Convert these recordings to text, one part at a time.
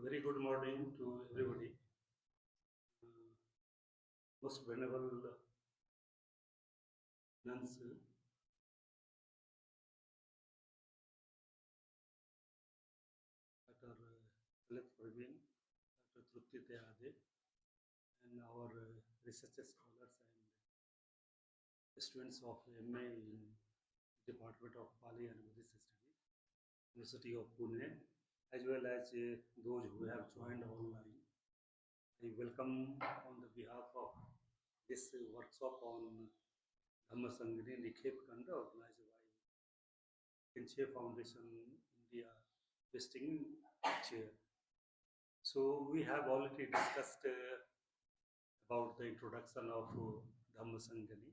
very good morning to everybody. Uh, Most venerable nuns, Dr. Khaled Parveen, Dr. Trupti Teade, and our research scholars and students of MA in Department of Pali and Buddhist Studies, University of Pune, as well as those who have joined online. I welcome on the behalf of this workshop on Dhamma Sangani Nikhep Kanda organized by Kinche Foundation India visiting chair. So we have already discussed about the introduction of Dhamma Sangani.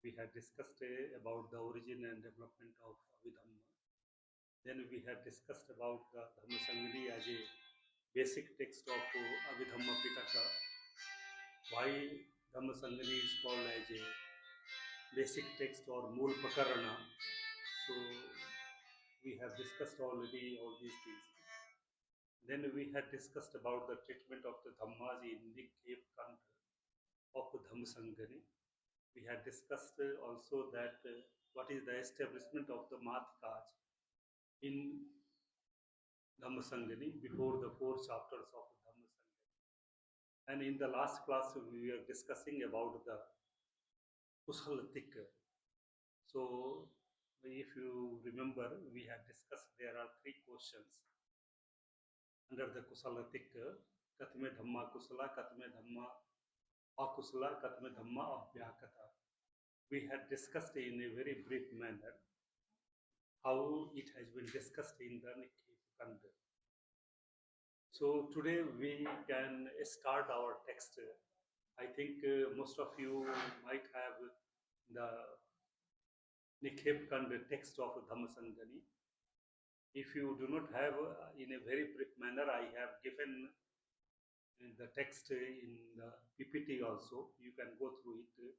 We had discussed about the origin and development of Abhidhamma. Then we had discussed about the Dhamma Sangani as a basic text of Abhidhamma Pitaka. Why Dhamma Sangani is called as a basic text or Mool Pakarana. So we have discussed already all these things. Then we had discussed about the treatment of the Dhammas in the Cape Kand of Dhamma Sangani. We had discussed also that what is the establishment of the Mathikas in Dhamma Sangani before the 4 chapters of Dhamma Sangani. And in the last class, we were discussing about the Kusalatik. So, if you remember, we had discussed there are 3 questions under the Kusalatik. Katme Dhamma Kusala, Katme Dhamma Akusala, Katme Dhamma Abhyakata. We had discussed in a very brief manner how it has been discussed in the Nikkei. So today we can start our text. I think most of you might have the Nikkei text of Dhammasangani. If you do not have, in a very brief manner, I have given the text in the PPT also. You can go through it.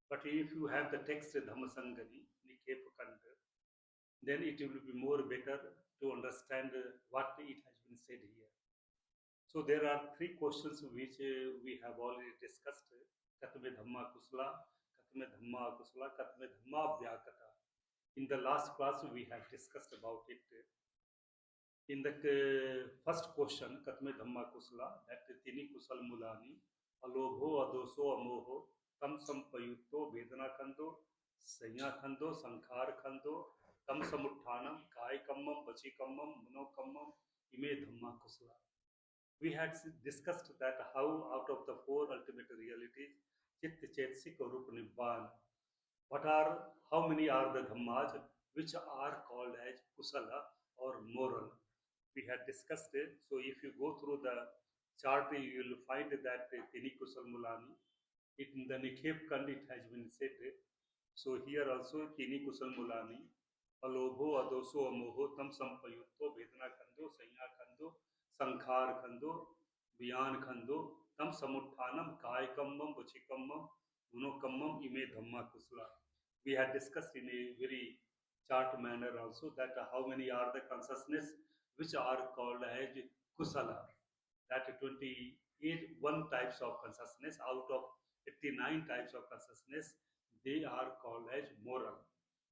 But if you have the text Dhammasangani, Nikkei, then it will be more better to understand what it has been said here. So there are 3 questions which we have already discussed. Katme Dhamma Kusala, Katme Dhamma Kusala, Katme Dhamma Vyakata. In the last class we have discussed about it. In the first question, Katme Dhamma Kusala, that Tini Kusal Mulani, Alobho, Adoso, Amoho, Tam Sampayuto, Vedana Kando, Sanya Kando, Sankhar Kando, Tam Samuttanam, Kai Kammam, Vachi Kammam, Mano Kammam, Ime Dhamma Kusala. We had discussed that how out of the 4 ultimate realities, Chit, Chetsik, Rup, Nibbana, how many are the Dhammas which are called as Kusala or moral. We had discussed it. So if you go through the chart, you will find that Tini Kusal Mulani, in the Nikhep Kand it has been said. So here also Tini Kusal Mulani, Alobho, Adoso, Amoho, Tam Sampayutto, Vedana Kando, Sanya Kando, Sankhar Khando, Byan Khando, Tam Samuttanam, Kai Kammam, Vachi Kammam, Guno Kammam, Ime Dhamma Kusala. We had discussed in a very chart manner also that how many are the consciousness which are called as Kusala. That 1 types of consciousness out of 89 types of consciousness, they are called as moral.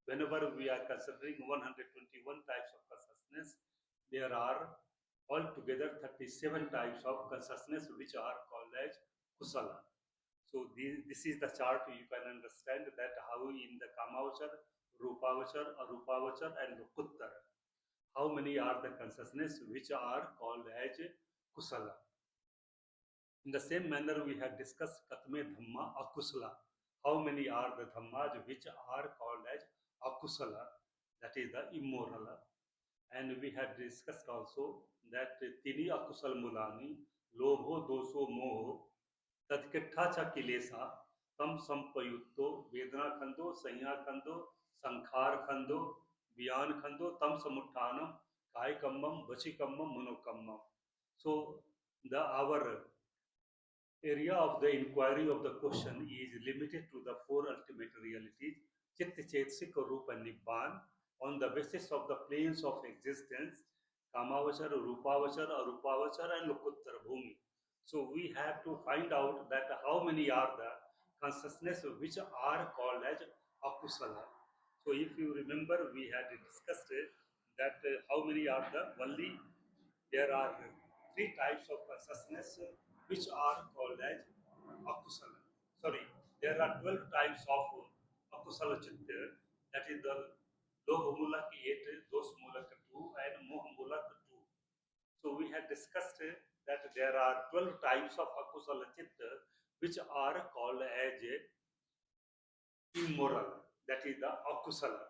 Whenever we are considering 121 types of consciousness, there are altogether 37 types of consciousness which are called as Kusala. So this is the chart. You can understand that how in the Kamavachar, Rupavachar, Arupavachar and Lukuttar, how many are the consciousness which are called as Kusala. In the same manner, we had discussed Katme Dhamma Akusala. How many are the Dhammas which are called as Akusala, that is the immoral. And we had discussed also that Tini Akusal Mulani, Lobho, Doso, Moho, Tatketha Cha Kilesa, Tam Sampayutto, Vedana Khando, Sanya Khando, Sankhar Khando, Byan Khando, Tam Samuttanam, Kai Kammam, Vachi Kammam, Mano Kammam. So our area of the inquiry of the question is limited to the 4 ultimate realities, Chit, Chetsik, Rup and Nibbana, on the basis of the planes of existence, Kamavachar, Rupavachar, Arupavachar, and Lokuttara Bhumi. So we have to find out that how many are the consciousness which are called as akusala. So if you remember, we had discussed that how many are the only there are three types of consciousness which are called as akusala. Sorry, there are 12 types of akusala chitta. That is the Lobhamulak 8, Dosmulak 2, and Mohamulak 2. So we had discussed that there are 12 types of akusala chitta which are called as immoral. That is the akusala.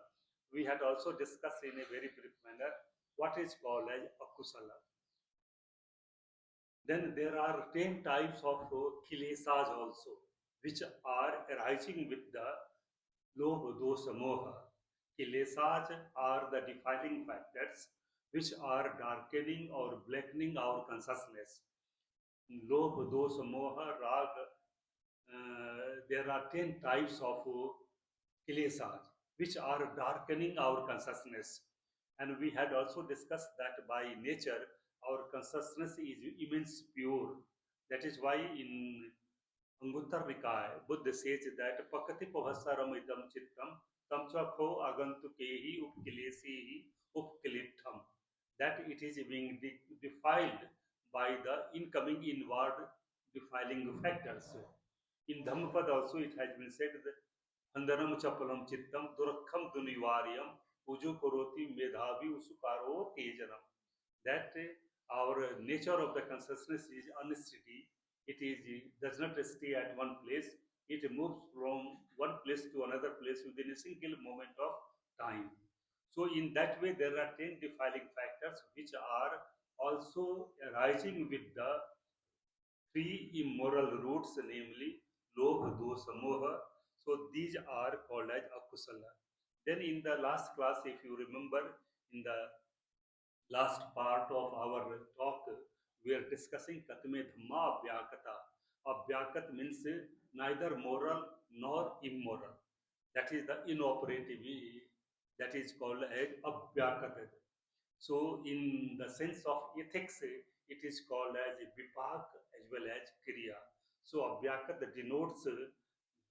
We had also discussed in a very brief manner what is called as akusala. Then there are 10 types of kilesas also, which are arising with the lobha, dosa, moha. Kilesas are the defiling factors which are darkening or blackening our consciousness. Lobha, dosa, moha, raga. There are 10 types of kilesas which are darkening our consciousness. And we had also discussed that by nature, our consciousness is immense pure. That is why in Anguttara Nikaya, Buddha says that Pakati Pavasaram idam chittam tamchakho agantukehi upkilesehi upkilitham. That it is being defiled by the incoming inward defiling factors. In Dhammapada also it has been said that Handanam chapalam chittam durakham dunivaryam uju koroti medhavi usukaro tejanam. That our nature of the consciousness is unsteady. It is does not stay at one place. It moves from one place to another place within a single moment of time. So in that way, there are 10 defiling factors which are also arising with the three immoral roots, namely Lobha, Dosa, Moha. So these are called as Akusala. Then in the last class, if you remember, in the last part of our talk, we are discussing Katme Dhamma Abhyakata. Abhyakat means neither moral nor immoral. That is the inoperative, that is called as Abhyakata. So, in the sense of ethics, it is called as Vipak as well as Kriya. So, Abhyakat denotes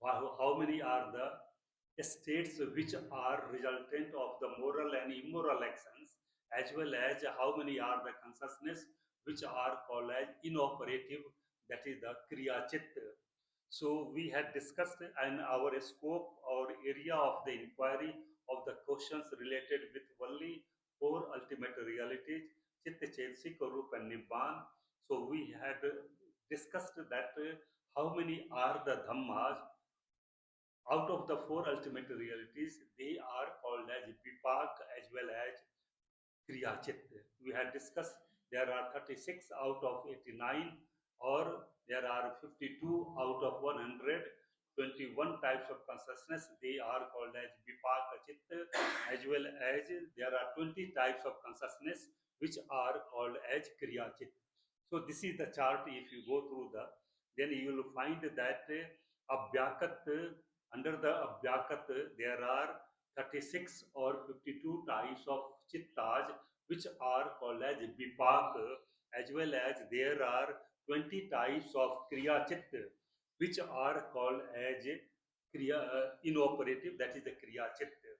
how many are the states which are resultant of the moral and immoral actions, as well as how many are the consciousness which are called as inoperative, that is the Kriya Chitta. So we had discussed and our scope or area of the inquiry of the questions related with only four ultimate realities, Chitta, Chaitanya, Rup and Nibbana. So we had discussed that how many are the Dhammas out of the four ultimate realities, they are called as Vipak as well as Kriya Chitta. We had discussed there are 36 out of 89, or there are 52 out of 100, 21 types of consciousness. They are called as Vipaka Chitta, as well as there are 20 types of consciousness which are called as Kriya Chitta. So this is the chart. If you go through then you will find that Abhyakat, under the Abhyakat, there are 36 or 52 types of chittas which are called as Vipak, as well as there are 20 types of Kriya Chitta which are called as Kriya inoperative, that is the Kriya Chitta.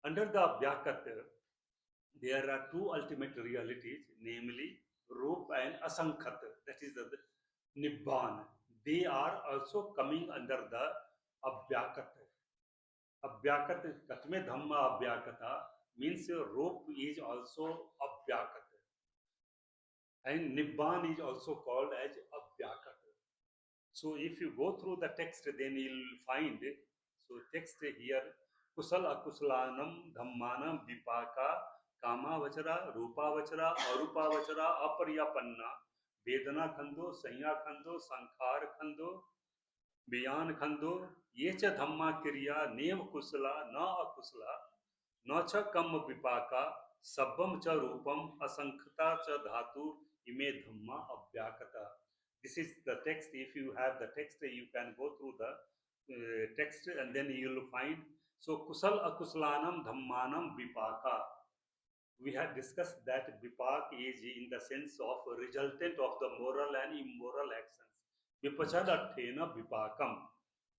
Under the Abhyakat, there are two ultimate realities, namely Rup and Asankhat, that is the Nibbana. They are also coming under the Abhyakat. Abhyakat, Katme Dhamma Abhyakata means Rup is also Abhyakat. And Nibban is also called as Abhyakat. So if you go through the text, then you'll find, so text here, Kusal Akusalanam Dhammanam Vipaka Kama Vachara, Rupa Vachara, Arupa Vachara, Aparyapanna, Vedana Khando, Sanya Khando, Sankhar Khando, Byan Khando, Yecha Dhamma Kriya, Nev Kusala, Na Akusala, Nacha Kam Vipaka, Sabbam Cha Rupam, Asankhata Cha Dhatu, Ime Dhamma Abhyakata. This is the text. If you have the text, you can go through the text and then you will find. So, Kusal Akusalanam Dhammanam Vipaka. We had discussed that vipak is in the sense of resultant of the moral and immoral actions. Vipachadathena vipakam.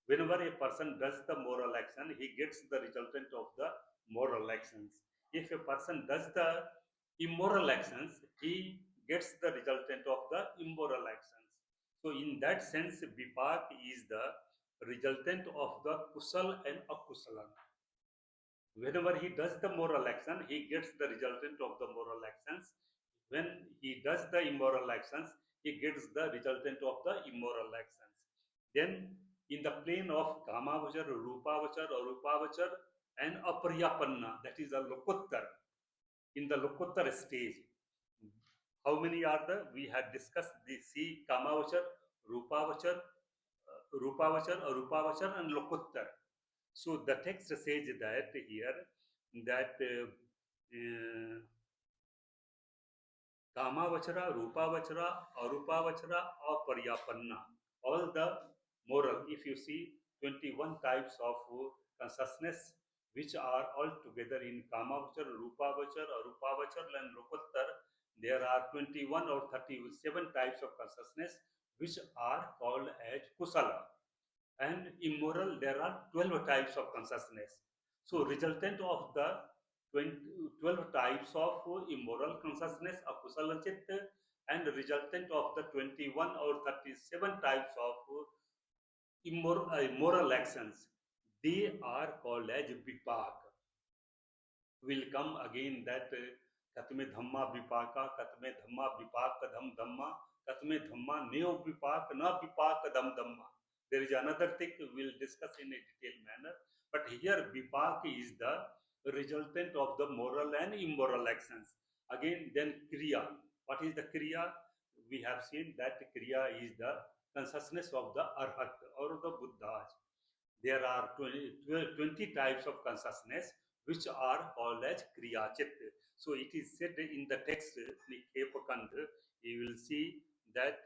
Whenever a person does the moral action, he gets the resultant of the moral actions. If a person does the immoral actions, he gets the resultant of the immoral actions. So, in that sense, vipak is the resultant of the kusal and akusala. Whenever he does the moral action, he gets the resultant of the moral actions. When he does the immoral actions, he gets the resultant of the immoral actions. Then in the plane of kamavachar, rupavachar, arupavachar and aparyapanna, that is a lokottar. In the lokottar stage, how many are the, we had discussed the see kamavachar, rupavachar, rupavachar, arupavachar and lokottar. So the text says that here that Kamavachara, Rupavachara, Arupavachara, or Paryapanna. All the moral, if you see 21 types of consciousness which are all together in Kamavachara, Rupavachara, Arupavachara and Lokottar, there are 21 or 37 types of consciousness which are called as Kusala. And immoral, there are 12 types of consciousness. So resultant of the 12 types of immoral consciousness, akusala chitta, and resultant of the 21 or 37 types of immoral actions, they are called as vipak. Will come again that katme dhamma vipaka, katme dhamma vipaka dham dhamma, katme dhamma neo vipak na vipak dham dhamma. There is another thing we'll discuss in a detailed manner, but here vipak is the resultant of the moral and immoral actions. Again, then kriya. What is the kriya? We have seen that kriya is the consciousness of the arhat or the buddhas. There are 20 types of consciousness which are called as Kriya Chitta. So it is said in the text, Nikepakand, you will see that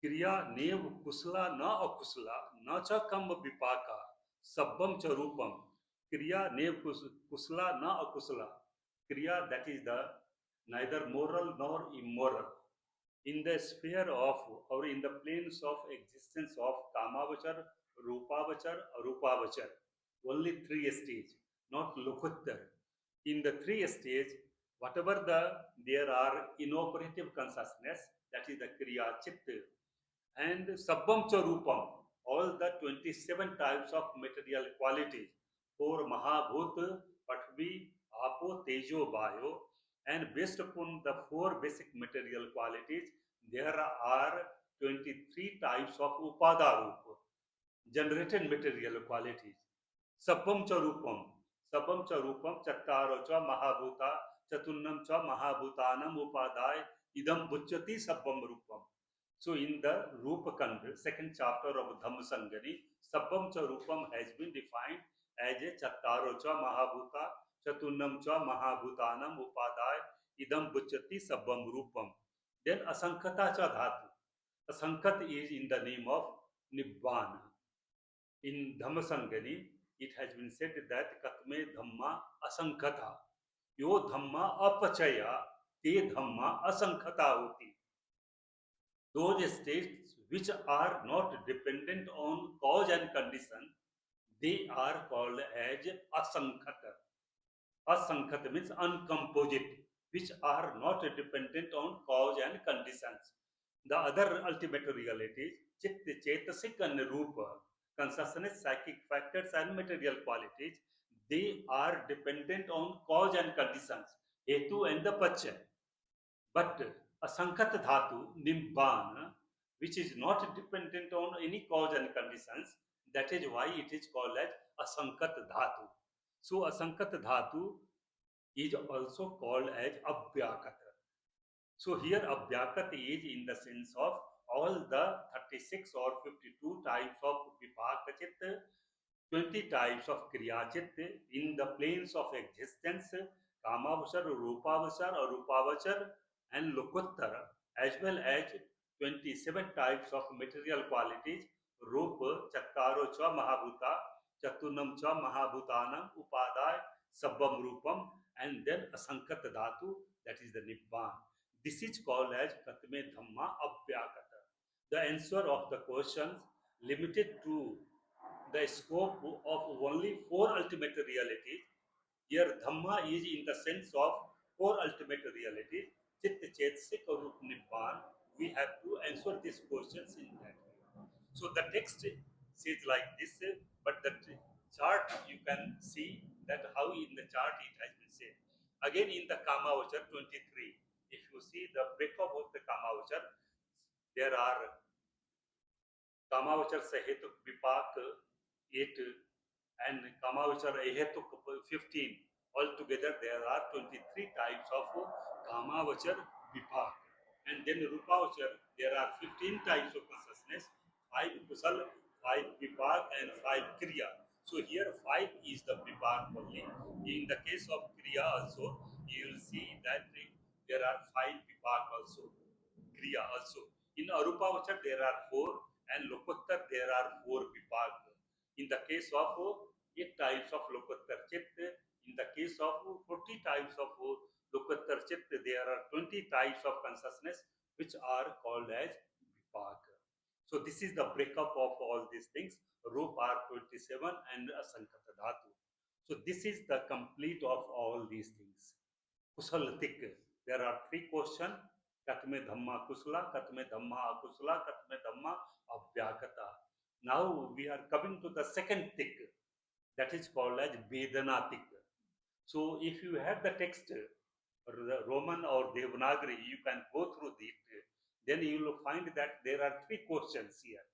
Kriya Nev Kusla na Akusla na cha kam vipaka sabbam cha rupam. Kriya Nev Kusla na Akusla. Kriya, that is the neither moral nor immoral. In the sphere of or in the planes of existence of Kamavachar, Rupavachar, Arupavachar, only three stages, not Lokuttar. In the three stages, whatever there are inoperative consciousness, that is the Kriya Chitta, and Sabbam Charupam, all the 27 types of material qualities, for Mahabhut, Patvi, Apo, Tejo, Vayo, and based upon the four basic material qualities, there are 23 types of Upadarupa, generated material qualities. Sabbam Charupam, Sabbam Charupam, Chattaro cha Mahabhuta, Chatunnam cha Mahabhutanam Upadai, Idam Buchyati Sabbam Rupam. So in the Rupakand, second chapter of Dhammasangani, Sabbam cha Rupam has been defined as a Chattaro cha Mahabhuta, Chatunnam cha Mahabhutanam Upadai, Idam Buchyati Sabbam Rupam. Then Asankhata cha Dhatu. Asankhat is in the name of Nibbana. In Dhammasangani, it has been said that Katme Dhamma Asankhata. Yo Dhamma Apachaya, Te Dhamma Asankhata Hoti. Those states which are not dependent on cause and condition, they are called as Asankhata. Asankhata means uncomposite, which are not dependent on cause and conditions. The other ultimate realities, Chit, Chetasik and Rupa, consciousness, psychic factors and material qualities, they are dependent on cause and conditions, Hetu and the Pacha. But Asankhata Dhatu, Nibbana, which is not dependent on any cause and conditions, that is why it is called as Asankhat Dhatu. So Asankhat Dhatu is also called as Abhyakata. So here Abhyakat is in the sense of all the 36 or 52 types of Vipaka 20 types of Kriya in the planes of existence, Kamavachar, Rupavachar, Arupavachar and Lokuttara, as well as 27 types of material qualities, Rupa, Chattaro cha Mahabhuta, chatunam cha mahabhutanam upadaya sabbam rupam, and then asankat dhatu, that is the nibbana. This is called as katme dhamma abhyakata. The answer of the questions limited to the scope of only four ultimate realities. Here, Dhamma is in the sense of four ultimate realities, Chit, Chetsik, or Rup Nibbana. We have to answer these questions in that way. So the text says like this, but the chart you can see that how in the chart it has been said. Again in the Kamavachar 23, if you see the breakup of the Kamavachar, there are Kamavachar Sahetuk Vipak 8 and Kamavachar Ahetuk 15. Altogether there are 23 types of Kamavachar Vipak. And then Rupavachar, there are 15 types of consciousness, 5 Kusal, 5 Vipak and 5 Kriya. So here 5 is the Vipak only. In the case of Kriya also, you will see that there are 5 Vipak also. Kriya also. In Arupavachar there are 4 and Lokottar there are 4 Vipak. In the case of 8 types of Lokottar Chit, in the case of 40 types of Lokottar Chit, there are 20 types of consciousness which are called as Vipak. So this is the breakup of all these things. Rup are 27 and Asankata Dhatu. So this is the complete of all these things. Kusalatik. There are 3 questions. Katme Dhamma Kusala, Katme Dhamma Akusala, Katme Dhamma Abhyakata. Now we are coming to the second tik, that is called as Vedana tik. So if you have the text, the Roman or Devanagari, you can go through it. Then you will find that there are 3 questions here.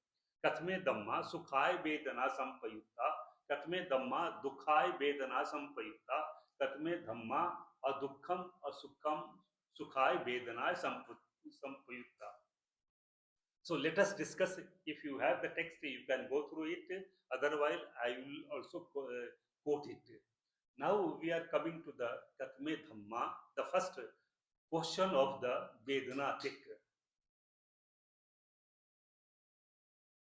Katme Dhamma Sukhai Vedana Sampayutta, Katme Dhamma Dukhai Vedana Sampayutta, Katme Dhamma Adukham Asukham Sukhai Vedana Sampayutta. So let us discuss. If you have the text, you can go through it. Otherwise, I will also quote it. Now we are coming to the Katme Dhamma, the first question of the Vedana Tik.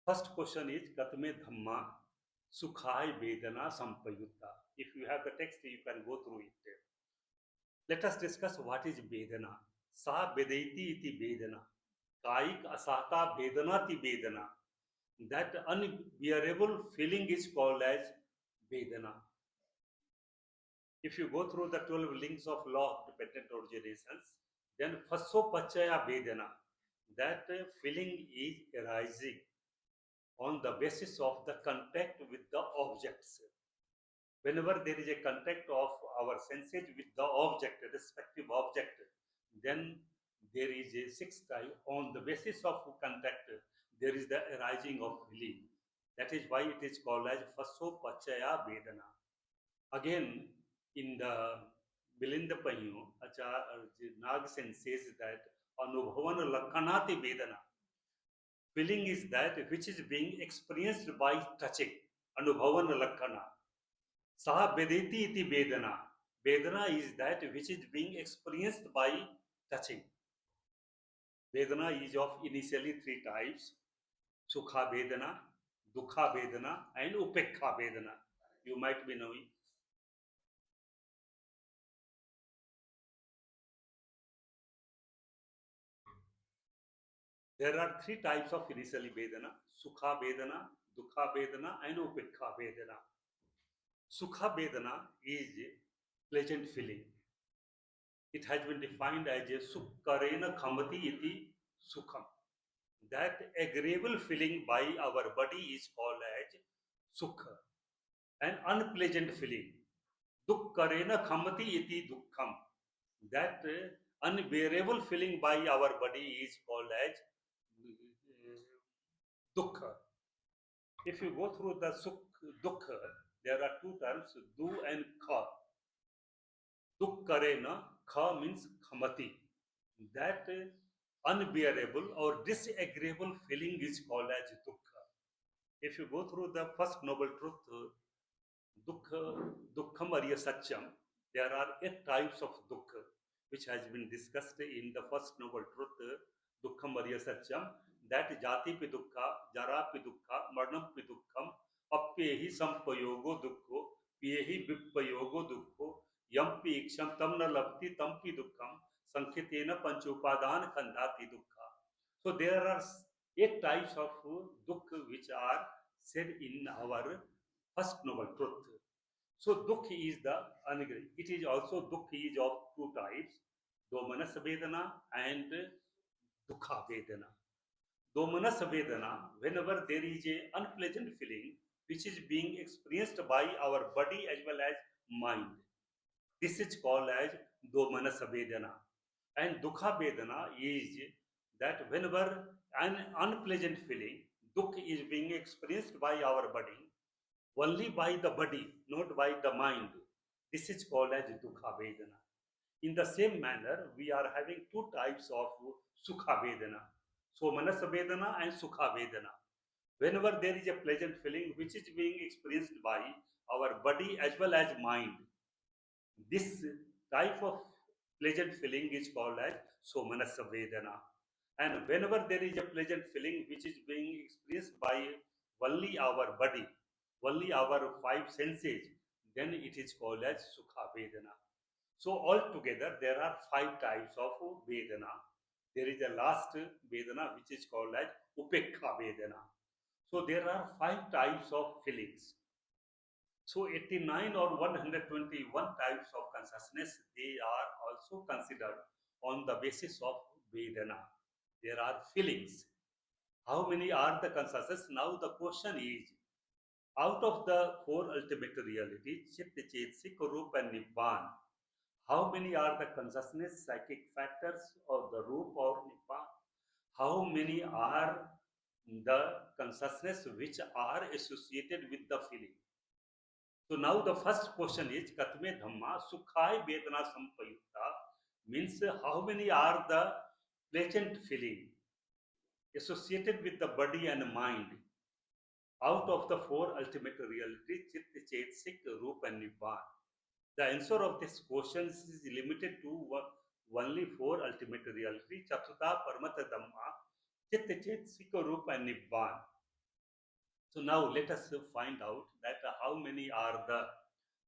First question is Katme Dhamma Sukhai Vedana Sampayutta. If you have the text, you can go through it. Let us discuss what is Vedana. Sa Vedaiti iti Vedana. Kaik Asata Vedanati Vedana. That unbearable feeling is called as Vedana. If you go through the 12 links of law of dependent originations, then Fasso Pachaya Vedana, that feeling is arising on the basis of the contact with the objects. Whenever there is a contact of our senses with the object, respective object, then there is a sixth type. On the basis of contact, there is the arising of feeling. That is why it is called as Fasso Pachaya Vedana. Again, in the Milinda Payu, Nagsen says that Anubhavan Lakhanati Vedana. Feeling is that which is being experienced by touching. Anubhavan Lakhana. Saha Vedeti iti Vedana. Vedana is that which is being experienced by touching. Vedana is of initially 3 types. Sukha Vedana, Dukha Vedana and Upekha Vedana. You might be knowing. There are 3 types of initially Vedana. Sukha Vedana, Dukha Vedana and Upekha Vedana. Sukha Vedana is pleasant feeling. It has been defined as a Sukkarena Khamati iti Sukham. That agreeable feeling by our body is called as Sukha. An unpleasant feeling. Dukkarena Khamati iti Dukkham. That unbearable feeling by our body is called as Dukkha. If you go through the Dukkha, there are 2 terms, Du and Kha. Dukkarena, Kha means Khamati. That unbearable or disagreeable feeling is called as Dukkha. If you go through the first noble truth, Dukkham Arya Satyam, there are 8 types of Dukkha, which has been discussed in the first noble truth, Dukkham Arya Satyam, that Jati pi Dukkha, Jara pi Dukkha, Marnam pi Dukkham, अप्येहि संपयोगो दुःखो पियेहि विपयोगो दुःखो यम्पि इक्षम तम न लभति तम्पि दुःखम संखितेन पंचोपादान खंडाति दुःखा. So there are 8 types of dukh which are said in our first noble truth. So dukh is the unagreed. It is also dukh is of 2 types, domanas vedana and dukha vedana. Domanas vedana, whenever there is a unpleasant feeling which is being experienced by our body as well as mind, this is called as domanas vedana. And dukha vedana is that whenever an unpleasant feeling, dukh is being experienced by our body, only by the body, not by the mind. This is called as dukha vedana. In the same manner, we are having 2 types of sukha vedana. So manas vedana and sukha vedana. Whenever there is a pleasant feeling which is being experienced by our body as well as mind, this type of pleasant feeling is called as somanasa vedana. And whenever there is a pleasant feeling which is being experienced by only our body, only our 5 senses, then it is called as sukha vedana. So altogether there are 5 types of vedana. There is a last vedana which is called as upekha vedana. So there are 5 types of feelings. So 89 or 121 types of consciousness, they are also considered on the basis of Vedana. There are feelings. How many are the consciousness? Now the question is, out of the 4 ultimate realities, Chit, Chet, Rup and Nibbana, how many are the consciousness, psychic factors of the Rup or Nibbana? How many are the consciousness which are associated with the feeling? So now the first question is Katme Dhamma Sukhai Vedana Sampayutta means how many are the pleasant feeling associated with the body and mind out of the 4 ultimate realities Chit, Chet, Rup and Nibbana. The answer of this question is limited to only 4 ultimate realities Chatuta Paramata Dhamma Chit, Chet, Rup and Nibbana. So now let us find out that how many are the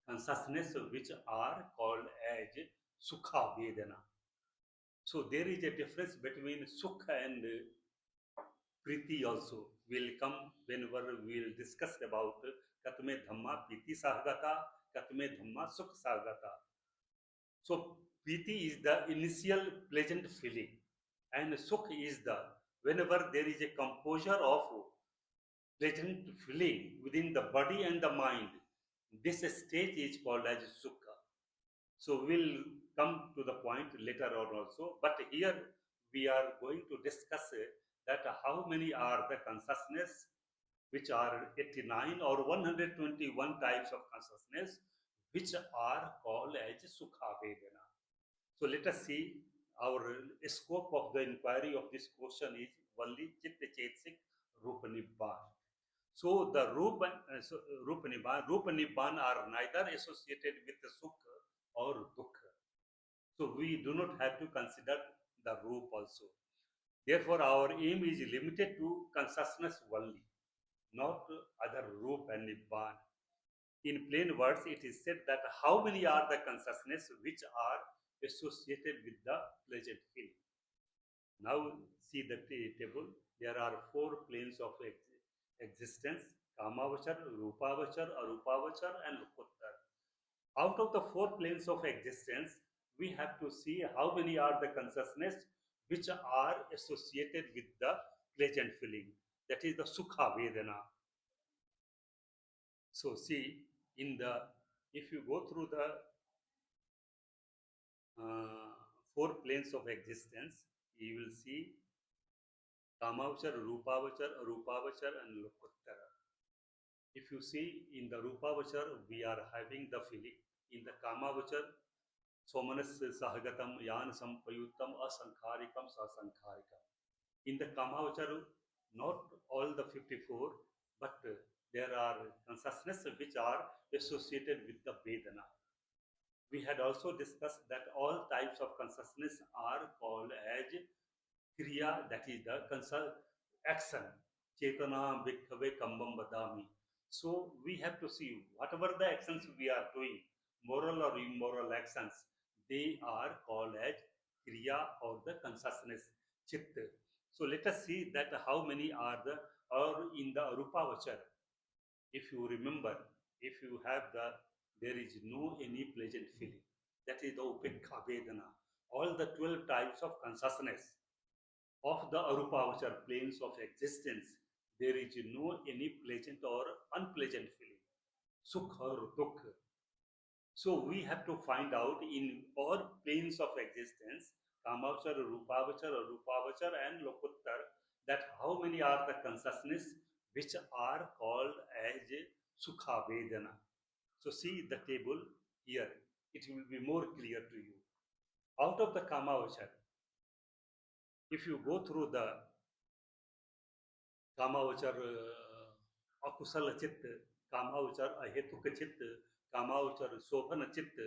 consciousness which are called as Sukha Vedana. So there is a difference between Sukha and Priti also. Will come whenever we will discuss about Katme Dhamma Priti Sahagata, Katme Dhamma Sukha Sahagata. So Priti is the initial pleasant feeling and Sukh is the whenever there is a composure of pleasant feeling within the body and the mind. This stage is called as Sukha. So we'll come to the point later on also. But here we are going to discuss that how many are the consciousness which are 89 or 121 types of consciousness which are called as Sukha Vedana. So let us see our scope of the inquiry of this question is only Chitta Chetsik Rupa Nibbana. So the Rupa Nibbana are neither associated with the Sukha or Dukha. So we do not have to consider the Rupa also. Therefore, our aim is limited to consciousness only, not other Rupa and Nibbana. In plain words, it is said that how many are the consciousness which are associated with the pleasant feeling. Now see the table. There are 4 planes of existence: Kamavachar, Rupavachar, Arupavachar, and Lokottar. Out of the 4 planes of existence, we have to see how many are the consciousness which are associated with the pleasant feeling. That is the Sukha Vedana. So see, in the if you go through the uh, 4 planes of existence, you will see Kamavachar, Rupavachar, Arupavachar, and Lokottara. If you see in the Rupavachar, we are having the feeling. In the Kamavachar, Somanas Sahagatam, Yan Sampayutam, Asankharikam, Sasankharikam. In the Kamavachar, not all the 54, but there are consciousness which are associated with the Vedana. We had also discussed that all types of consciousness are called as Kriya, that is the action. Chetana Bhikkhave Kambam Vadami. So we have to see whatever the actions we are doing, moral or immoral actions, they are called as kriya or the consciousness chitta. So let us see that how many are the or in the arupavachar. If you remember, if you have there is no any pleasant feeling. That is the upekha vedana. All the 12 types of consciousness of the arupavachar planes of existence, there is no any pleasant or unpleasant feeling, sukh or dukh. So we have to find out in all planes of existence, kamavachar, rupavachar, arupavachar, and lokuttar, that how many are the consciousness which are called as sukha vedana. So see the table here; it will be more clear to you. Out of the kamavachar, if you go through the कामावचर अकुशल चित्त, कामावचर अहेतुक चित्त, कामावचर शोभन चित्त,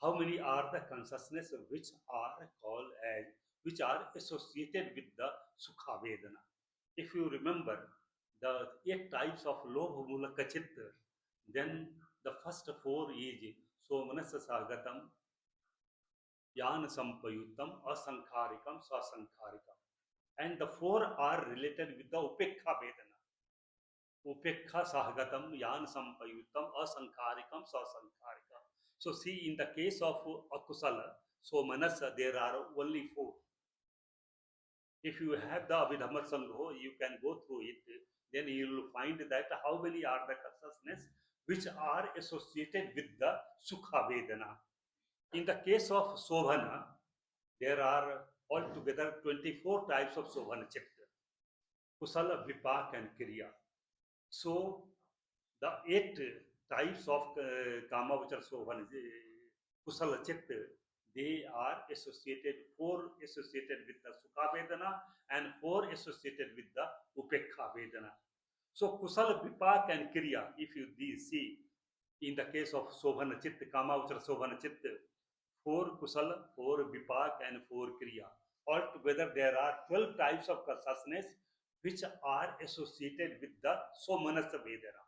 how many are the consciousness which are called as, which are associated with the sukha vedana? If you remember the 8 types of lobha mulaka chitta, then the first 4 is somanasa sagatam, yana sampayutam, asankharikam, swasankharikam. And the 4 are related with the upekha vedana. Upekha sahagatam, yan sampayutam, asankarikam, sasankarikam. So see, in the case of akusala, so manasa, there are only 4. If you have the Abhidhamma Sangho, you can go through it, then you will find that how many are the consciousness which are associated with the Sukha Vedana. In the case of Sobhana, there are altogether 24 types of Sobhana Chitta, Kusala, Vipak and Kriya. So the 8 types of Kamavachar Sobhana, Kusala Chitta, they are associated, 4 associated with the Sukha Vedana and 4 associated with the Upekha Vedana. So Kusala, Vipak and Kriya, if you see, in the case of Sobhana Chitta, Kamavachar Sobhana Chitta, 4 Kusala, 4 Vipak and 4 Kriya. Altogether there are 12 types of consciousness which are associated with the Somanasa Vedana.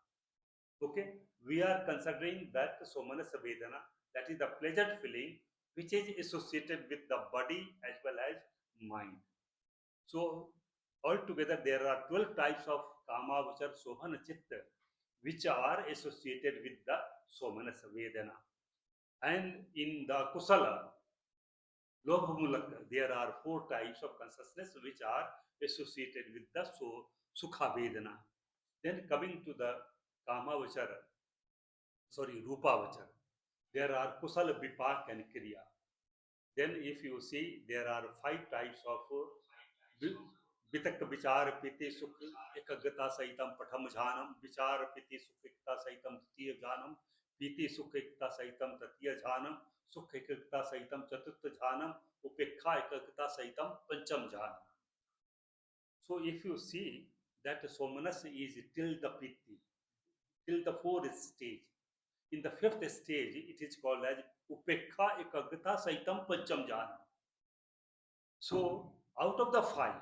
Okay, we are considering that Somanasa Vedana, that is the pleasant feeling which is associated with the body as well as mind. So altogether there are 12 types of Kama which are Sohana Chitta which are associated with the Somanasa Vedana. And in the Kusala, Lobhamulaka, there are 4 types of consciousness which are associated with the Sukha Vedana. Then coming to the Kamavachara, sorry, Rupavachara, there are Kusala, Vipak and Kriya. Then if you see, there are 5 types of Vitak Vichar Piti Sukh Ekagata Saitam Patham Jhanam, Vichar Piti Sukh Ekta Saitam Titiya Jhanam, Piti Sukh Ekta Saitam Tatiya Jhanam, Sukh Ekagata Saitam Chatutta Jhanam, Upekha Ekagata Saitam Pancham Jhanam. So if you see that Somanas is till the Piti, till the 4th stage. In the 5th stage, it is called as Upekha Ekagata Saitam Pancham Jhanam. So out of the 5,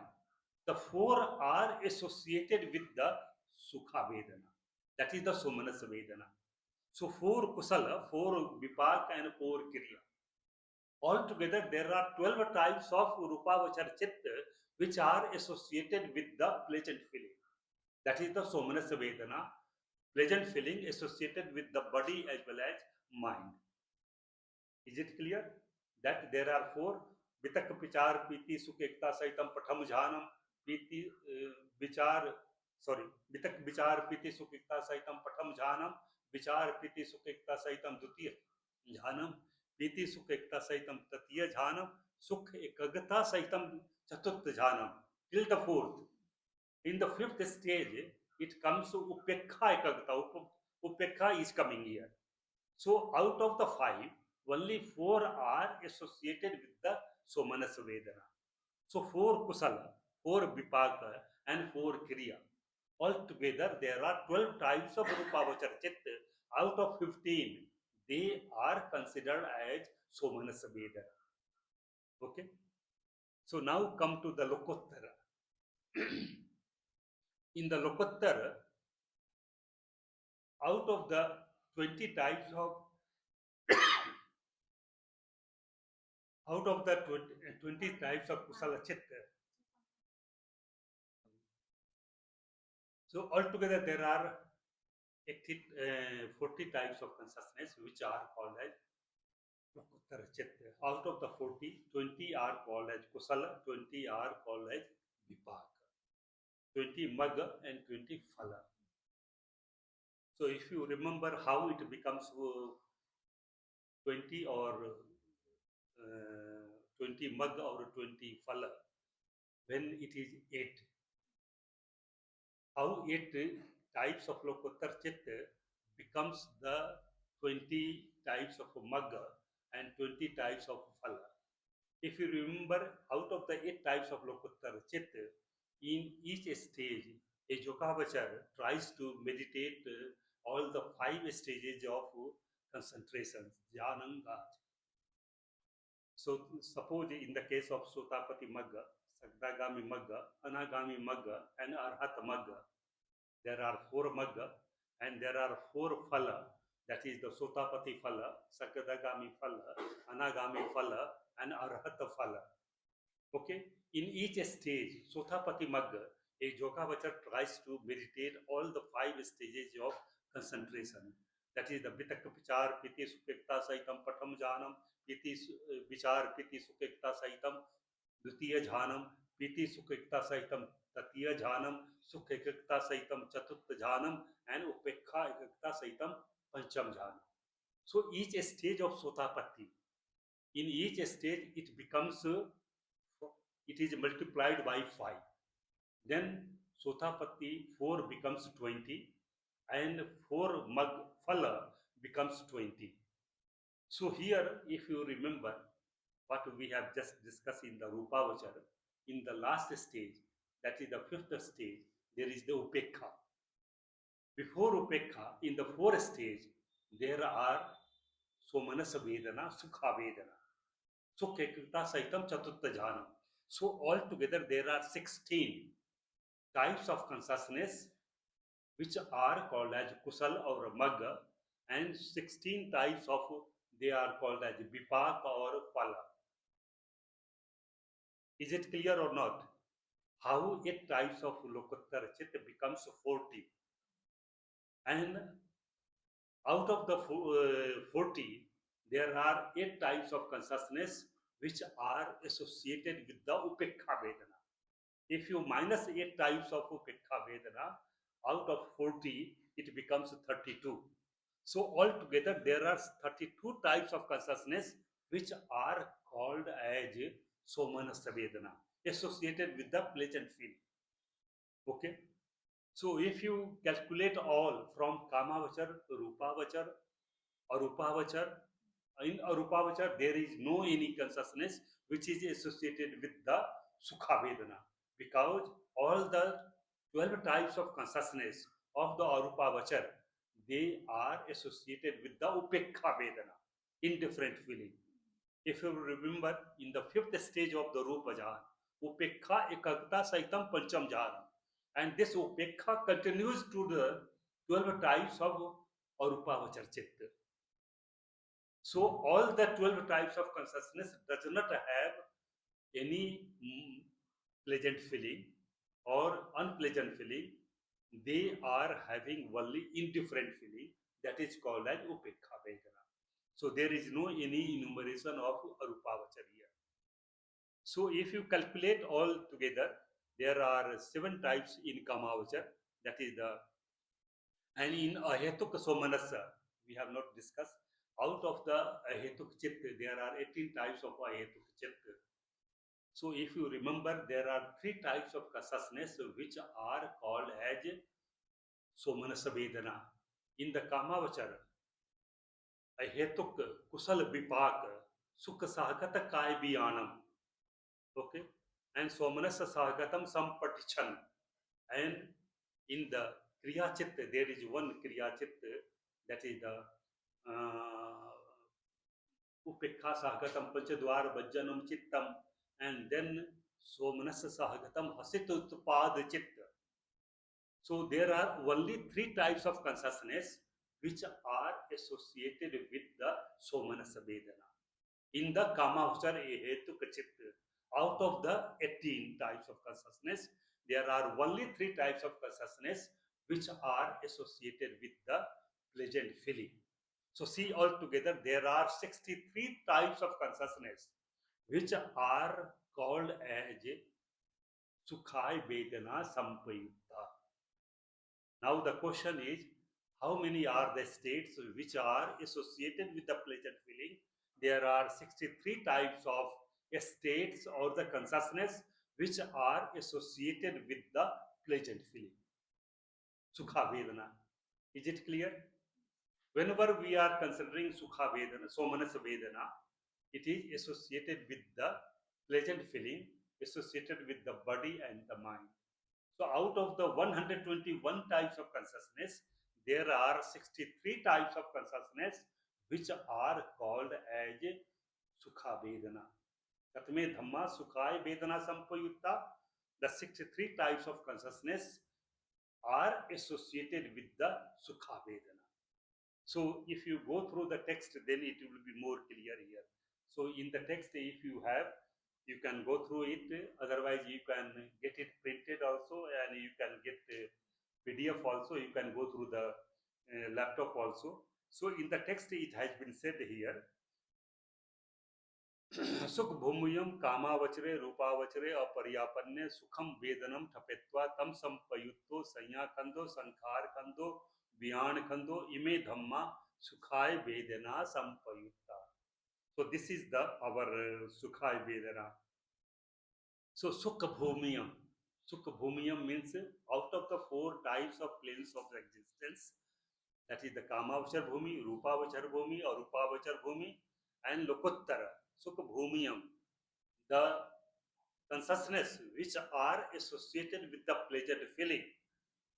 the 4 are associated with the Sukha Vedana. That is the Somanasa Vedana. So 4 Kusala, 4 Vipak and 4 Kriya. Altogether, there are 12 types of Rupavachar Chitta which are associated with the pleasant feeling. That is the Somanasa Vedana, pleasant feeling associated with the body as well as mind. Is it clear? That there are 4 Vitak Pichar Piti Sukekta Saitam Patham Jhanam Piti Vichar, sorry, Vitak Vichar Piti Sukekta Saitam Patham Jhanam, Vichar Piti Sukekta Saitam Dutiya Jhanam, Piti Sukekta Saitam Tatiya Jhanam, Sukh Ekagata Saitam Chatut Jhanam, till the 4th. In the 5th stage, it comes to Upekha Ekagata. Upekha is coming here. So out of the 5, only 4 are associated with the Somanasa Vedana. So 4 Kusala, 4 Vipaka and 4 Kriya. Altogether there are 12 types of Rupavachar Chitta. Out of 15, they are considered as Somanasa Vedana. Okay. So now come to the Lokottara. in the Lokottar, out of the 20 types of out of the 20 types of Kusala Chitta, so altogether there are 40 types of consciousness which are called as Lokottar Chitta. Out of the 40, 20 are called as Kusala, 20 are called as Vipaka, 20 Magga and 20 Phala. So if you remember how it becomes 20 or 20 Magga or 20 Phala, when it is 8, how 8 types of Lokottar Chitta becomes the 20 types of Magga and 20 types of Phala. If you remember, out of the 8 types of Lokottar Chitta, in each stage, a Yogavachar tries to meditate all the 5 stages of concentration, Jnananga. So, suppose in the case of Sotapati Magga, Sakdagami Magga, Anagami Magga, and Arhat Magga, there are 4 Magga and there are 4 Phala, that is the Sotapati Phala, Sakadagami Phala, Anagami Phala, and Arhata Phala. Okay, in each stage, Sotapati Magga, a Yogavachar tries to meditate all the 5 stages of concentration. That is the Vitak Vichar, Piti Sukekta Saitam Patam Janam, Piti Vichar, Piti Sukekta Saitam, Dutiya Jhanam, Piti Sukekta Saitam, Tatiya Jhanam, Sukekta Saitam, Chatutta Jhanam, and Upekha Ekakta Saitam, Pancham Jhanam. So each stage of Sotapatti, in each stage it becomes it is multiplied by 5. Then Sotapatti 4 becomes 20 and 4 Mag Phala becomes 20. So here, if you remember what we have just discussed in the Rupavachar, in the last stage, that is the 5th stage, there is the Upekha. Before Upekha, in the 4th stage, there are Somanasa Vedana, Sukha Vedana. So Kekita Saitam Chatutta Jhanam. So altogether there are 16 types of consciousness which are called as Kusal or Magga, and 16 types of they are called as Vipak or Phala. Is it clear or not? How 8 types of Lokottar Chitta becomes 40. And out of the 40, there are 8 types of consciousness which are associated with the Upekha Vedana. If you minus 8 types of Upekha Vedana, out of 40, it becomes 32. So altogether, there are 32 types of consciousness which are called as Somanasa Vedana, associated with the pleasant feeling. Okay. So if you calculate all from Kamavachar, Rupavachar, Arupavachar, in Arupavachar there is no any consciousness which is associated with the Sukha Vedana, because all the 12 types of consciousness of the Arupavachar, they are associated with the Upekha Vedana, indifferent feeling. If you remember, in the 5th stage of the Rupa Jhan, Upekha Ekagta Saitam Pancham Jhan, and this Upekha continues to the 12 types of Arupavachar Chitta. So all the 12 types of consciousness does not have any pleasant feeling or unpleasant feeling. They are having only indifferent feeling, that is called as Upekha Vedana. So there is no any enumeration of Arupavachar here. So if you calculate all together, there are 7 types in Kamavachar, that is the, and in Ahetuk Somanasa, we have not discussed. Out of the Ahetuk Chit, there are 18 types of Ahetuk Chit. So if you remember, there are 3 types of consciousness which are called as Somanasa Vedana. In the Kamavachar, Ahetuk Kusal Vipak, Sukha Sahagata Kai Biyanam. Okay, and Somanasa Sahagatam Sampatichan. And in the Kriya Chit, there is one Kriya Chit, that is the Upekha Sahagatam Panchadwar Bhajanam Chittam, and then Somanasa Sahagatam Hasitutpad Chitta. So there are only three types of consciousness which are associated with the Somanasa Vedana. In the Kamavachar Hetuka Chitta, out of the 18 types of consciousness, there are only three types of consciousness which are associated with the pleasant feeling. So see, altogether there are 63 types of consciousness which are called as Sukhai Vedana Sampayutta. Now the question is, how many are the states which are associated with the pleasant feeling? There are 63 types of states or the consciousness which are associated with the pleasant feeling. Sukha Vedana. Is it clear? Whenever we are considering Sukha Vedana, Somanasa Vedana, it is associated with the pleasant feeling, associated with the body and the mind. So out of the 121 types of consciousness, there are 63 types of consciousness which are called as Sukha Vedana. Katme Dhamma Sukhaya Vedana Sampayutta. The 63 types of consciousness are associated with the Sukha Vedana. So if you go through the text, then it will be more clear here. So in the text, if you have, you can go through it. Otherwise, you can get it printed also, and you can get PDF also. You can go through the laptop also. So in the text, it has been said here. सुख भूमियम कामावचरे रूपावचरे अपर्यापन्ने सुखम वेदनम ठपेत्वा तम संपयुक्तो संज्ञा खंदो संखार खंदो व्यान खंदो इमे धम्मा सुखाय वेदना संपयुक्ता. So this is the our sukhaya vedana. So sukha bhumiyam means out of the four types of planes of existence, that is the kamavachar bhumi, rupavachar bhumi or rupavachar bhumi and lokottara sukha bhumiyam, the consciousness which are associated with the pleasant feeling.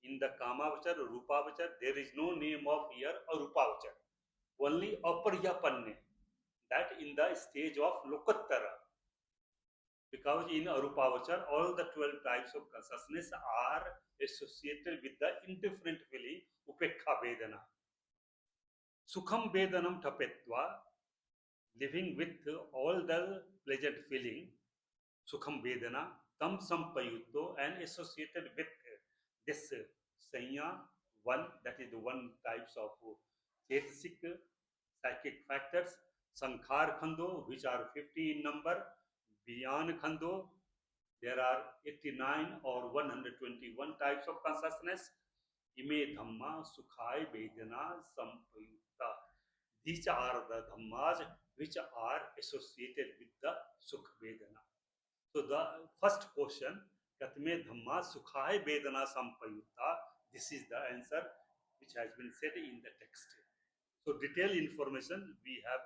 In the kamavachar, rupavachar, there is no name of here arupavachar, only aparyapanne, that in the stage of lokottara. Because in arupavachar, all the 12 types of consciousness are associated with the indifferent feeling, upekha vedana. Sukham vedanam tapetva, living with all the pleasant feeling, Sukham Vedana, Tam Sampayutto, and associated with this Sanya, one, that is the one types of Chetasik, psychic factors, Sankhar Khando, which are 50 in number, Vyan Khando, there are 89 or 121 types of consciousness, Ime Dhamma, Sukhai Vedana, Sampayutta. These are the Dhammas which are associated with the Sukh Vedana. So the first question, Katme Dhamma Sukhaya Vedana Sampayutta, this is the answer which has been said in the text. So detailed information we have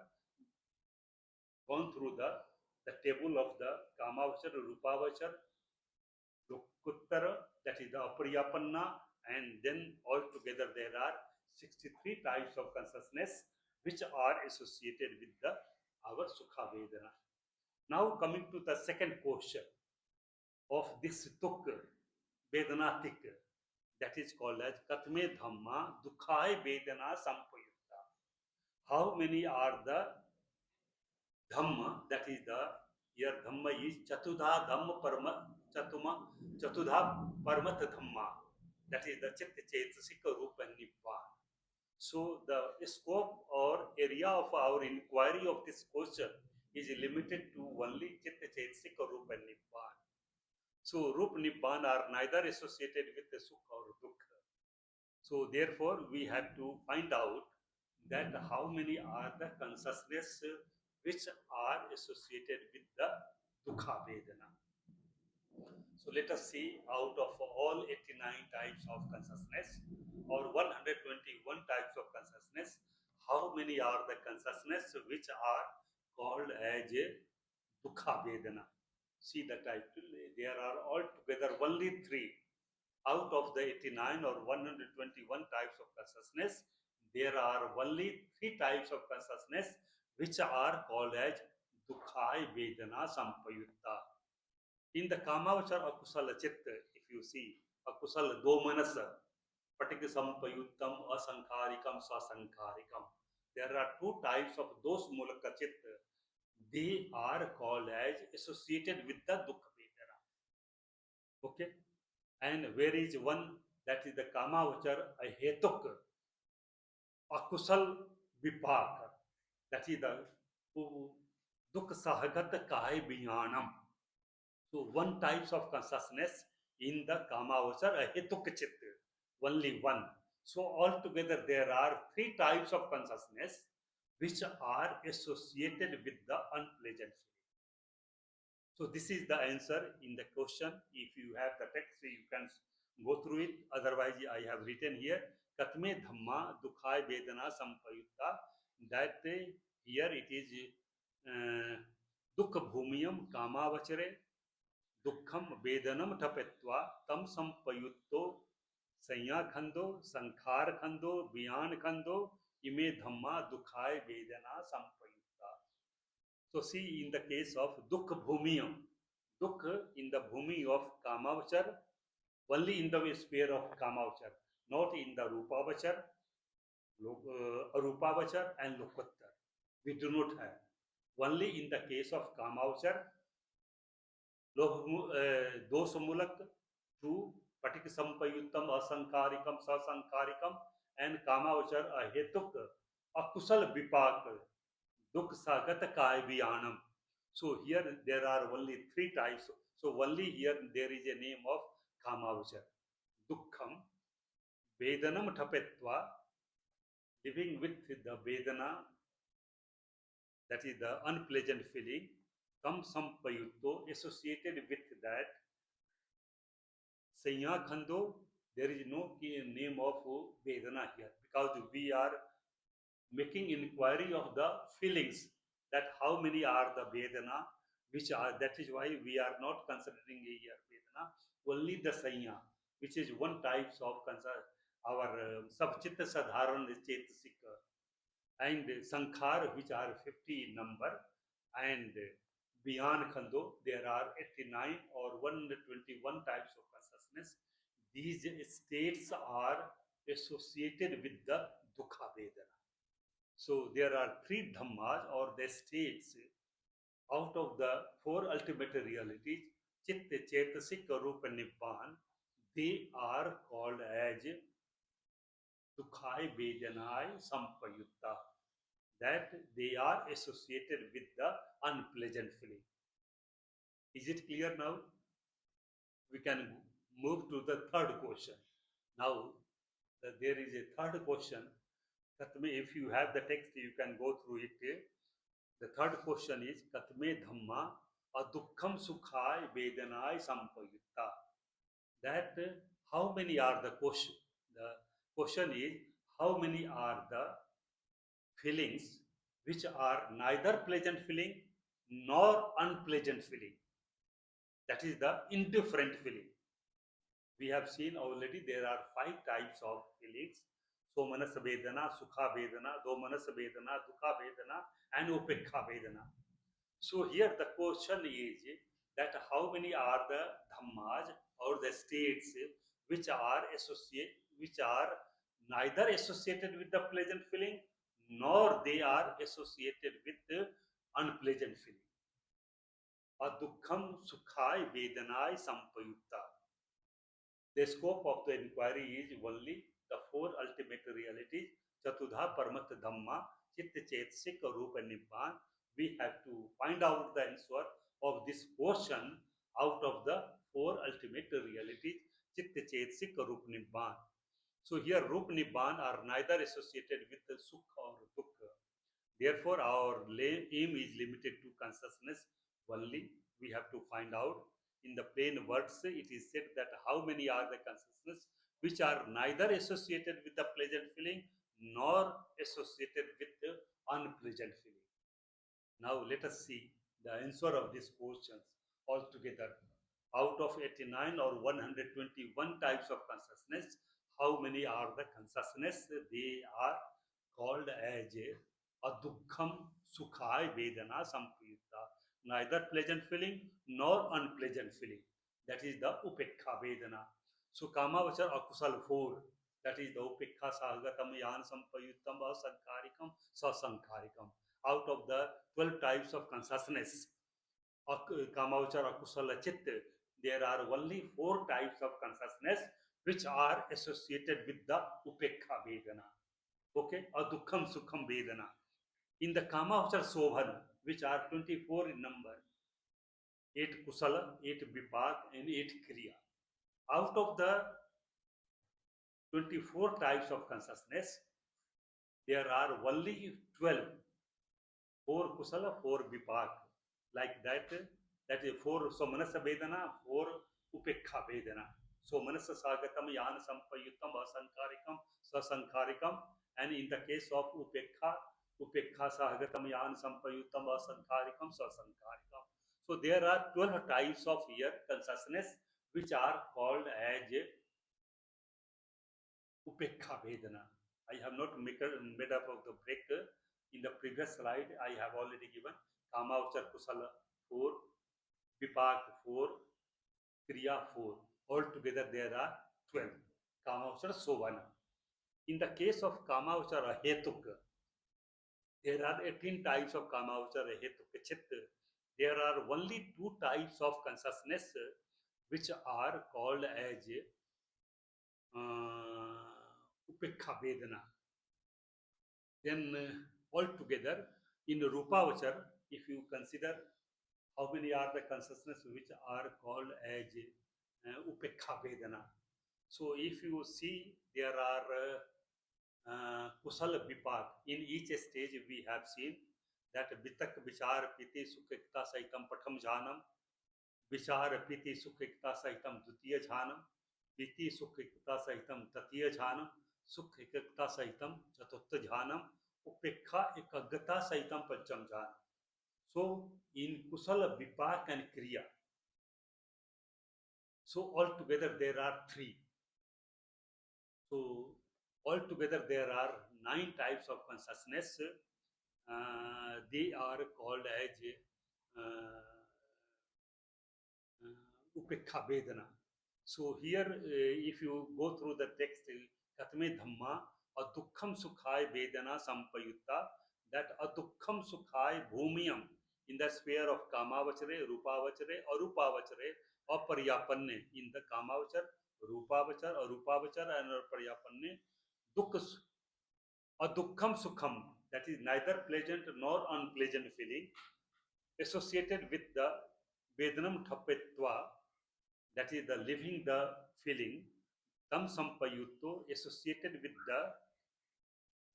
gone through the table of the Kamavachar, Rupavachar, Lokuttara, that is the Aparyapanna, and then altogether there are 63 types of consciousness which are associated with the our Sukha Vedana. Now coming to the second question of this tuk, Vedanatik, that is called as Katme Dhamma Dukhai Vedana Sampayutta. How many are the Dhamma, that is the, here Dhamma is Chatudha Dhamma Parma, Chatudha Parmat Dhamma, that is the Chitta Chetasika Rupa Nibbana. So the scope or area of our inquiry of this question is limited to only Chitta Chetasika Rupa Nibbana. So Rupa Nibbana are neither associated with the Sukha or Dukkha. So therefore we have to find out that how many are the consciousness which are associated with the Dukkha Vedana. So let us see, out of all 89 types of consciousness or 121 types of consciousness, how many are the consciousness which are called as Dukkha Vedana. See the title, there are altogether only 3. Out of the 89 or 121 types of consciousness, there are only 3 types of consciousness which are called as Dukhai Vedana Sampayutta. In the Kamavachar Akusala Chitta, if you see, akusal domanas, patika sampayuttam, asankarikam, sasankarikam. There are two types of those mulaka chitta. They are called as associated with the dukkha vedana. Okay, and where is one that is the kama vachar ahetuk akusal vipak, that is the dukh sahagat kai biyanam. So one types of consciousness in the kama vachar ahetuk chitta, only one. So altogether there are three types of consciousness which are associated with the unpleasant feeling. So this is the answer in the question. If you have the text, you can go through it. Otherwise, I have written here, Katme Dhamma Dukhai Vedana Sampayutta. That here it is Dukha Bhumiyam Kama Vachare Dukham Vedanam Tapetva Tam Sampayutto Sanya Khando Sankhar Khando Bhyan Khando Ime Dhamma Dukhai Vedana Sampayutta. So see in the case of Dukha Bhumiyam, Dukha in the Bhumi of Kamavachar, only in the sphere of Kamavachar, not in the Rupavachar, Arupavachar and Lokottar. We do not have. Only in the case of Kamavachar, Dosamulak, true, Patik Sampayuttam, Asankarikam, Sasankarikam, and Kamavachar, Ahetuk, Akusal Vipak, Dukh Sagat Kai Viyanam. So here there are only three types. So only here there is a name of Kamavachar. Dukkham, Vedanam Tapetva, living with the Vedana, that is the unpleasant feeling, Tam Sampayutto, associated with that. Sanya Khando, there is no name of Vedana here because we are making inquiry of the feelings, that how many are the Vedana, which are, that is why we are not considering here Vedana, only the Sanya, which is one type of our Sabchitta Sadharan Chetasik, and Sankhar, which are 50 in number, and beyond Khando, there are 89 or 121 types of consciousness. These states are associated with the Dukha Vedana. So there are three dhammas or the states out of the four ultimate realities, Chitta, Chetasik, Rupa, Nibbana. They are called as Dukhai Vedanai Sampayutta. That they are associated with the unpleasant feeling. Is it clear now? We can move to the third question. Now, there is a third question. If you have the text, you can go through it. The third question is Katme Dhamma Adukham Sukhai Vedanai Sampayutta. That how many are the question? The question is how many are the feelings which are neither pleasant feeling nor unpleasant feeling. That is the indifferent feeling. We have seen already there are 5 types of feelings. Somanas Vedana, Sukha Vedana, Domanas Vedana, Dukha Vedana, and Upekha Vedana. So here the question is that how many are the dhammas or the states which are neither associated with the pleasant feeling nor they are associated with the unpleasant feeling. Adukham Sukhai Vedanai Sampayutta. The scope of the inquiry is only the four ultimate realities, Chatudha Paramat Dhamma, Chitta Chetsik Rupa Nibbana. We have to find out the answer of this question out of the four ultimate realities, Chitta Chetsik Rupa Nibbana. So here Rupa Nibbana are neither associated with the Sukha or Dukkha. Therefore, our aim is limited to consciousness only. We have to find out. In the plain words, it is said that how many are the consciousness which are neither associated with the pleasant feeling nor associated with the unpleasant feeling. Now let us see the answer of these questions altogether. Out of 89 or 121 types of consciousness, how many are the consciousness? They are called as Adukham Sukhai Vedana Sampayutta. Neither pleasant feeling nor unpleasant feeling. That is the Upekha Vedana. So Kamavachar Akusal 4, that is the Upekha Sahagatam Yan Sampayuttam Asankarikam Sasankarikam. Out of the 12 types of consciousness, Kamavachar Akusala Chitta, there are only 4 types of consciousness which are associated with the Upekha Vedana. Okay, or Dukkham Sukham Vedana. In the Kamavachar Sobhan, which are 24 in number, 8 Kusala, 8 Vipak, and 8 Kriya. Out of the 24 types of consciousness, there are only 12, 4 Kusala, 4 Vipak. Like that, that is 4 so Manasa Vedana, 4 Upekha Vedana. So Manasa Sagatam Yan Sampayutam Asankarikam Sasankarikam, and in the case of Upekha Sahagatam Yan Sampayutam Asankarikam Sasankarikam. So there are 12 types of here consciousness which are called as Upekha Vedana. I have not made up of the break. In the previous slide, I have already given Kamavachar Kusala 4, Vipak 4, Kriya 4. Altogether there are 12. Kamavachar Sovana. In the case of Kamavachar Hetuk, there are 18 types of Kamavachar Hetuk Chit. There are only 2 types of consciousness which are called as Upekha Vedana. Then altogether in Rupavachar, if you consider how many are the consciousness which are called as Upekha Vedana. So if you see, there are Kusala Vipak. In each stage we have seen that Vitak Vichar Piti Sukhikta Saitam Patham Jhanam, Vichar Piti Sukhikta Saitam Dutiya Jhanam, Piti Sukhikta Saitam Tatiya Jhanam, Sukhikta Saitam Chatutta Jhanam, Upekha Ekaggata Saitam Pancham Jhanam. So in Kusala Vipak and Kriya, so altogether there are 3. So altogether there are 9 types of consciousness. They are called as Upekha Vedana. So here, if you go through the text, Katme Dhamma, Adukham Sukhai Vedana Sampayutta, that Adukham Sukhai Bhumiyam, in the sphere of Kamavachare, Rupavachare, Arupavachare, or Paryapanne, in the Kamavachar, Rupavachar, Arupavachar, and Paryapanne, Adukham Sukham, that is neither pleasant nor unpleasant feeling, associated with the Vedanam Thapetva, that is the living the feeling, Tam Sampayutto, associated with the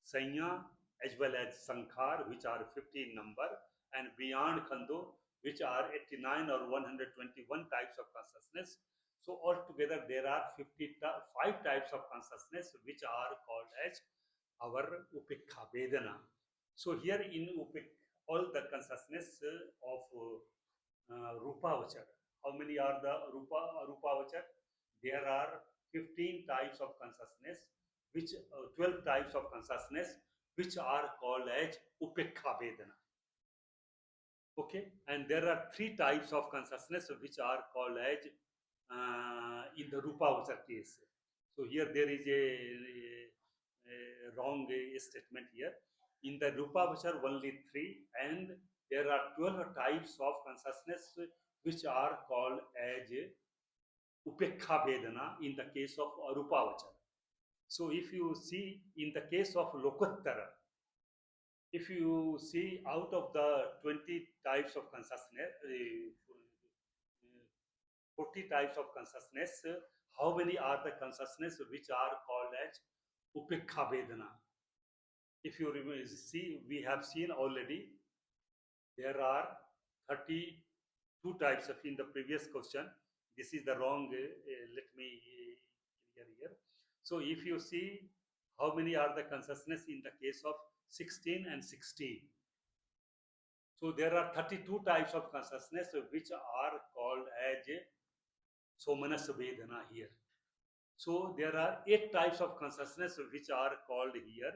Sanya as well as Sankhar, which are 50 in number, and beyond Khando, which are 89 or 121 types of consciousness. So altogether there are 55 types of consciousness which are called as our Upekha Vedana. So here in all the consciousness of Rupavachar. How many are the Rupavachar? There are 15 types of consciousness, which 12 types of consciousness, which are called as Upekha Vedana. Okay, and there are 3 types of consciousness which are called as in the Rupavachar case. So here there is a wrong statement here. In the Rupavachar only 3, and there are 12 types of consciousness which are called as Upekha Vedana in the case of Arupavachar. So if you see in the case of Lokottara, if you see out of the 20 types of consciousness, 40 types of consciousness, how many are the consciousness which are called as Upekha Vedana? If you see, we have seen already there are 32 types of in the previous question. This is the wrong, let me clear here. So if you see how many are the consciousness in the case of 16 and 16. So there are 32 types of consciousness which are called as Somanas Vedana here. So there are 8 types of consciousness which are called here.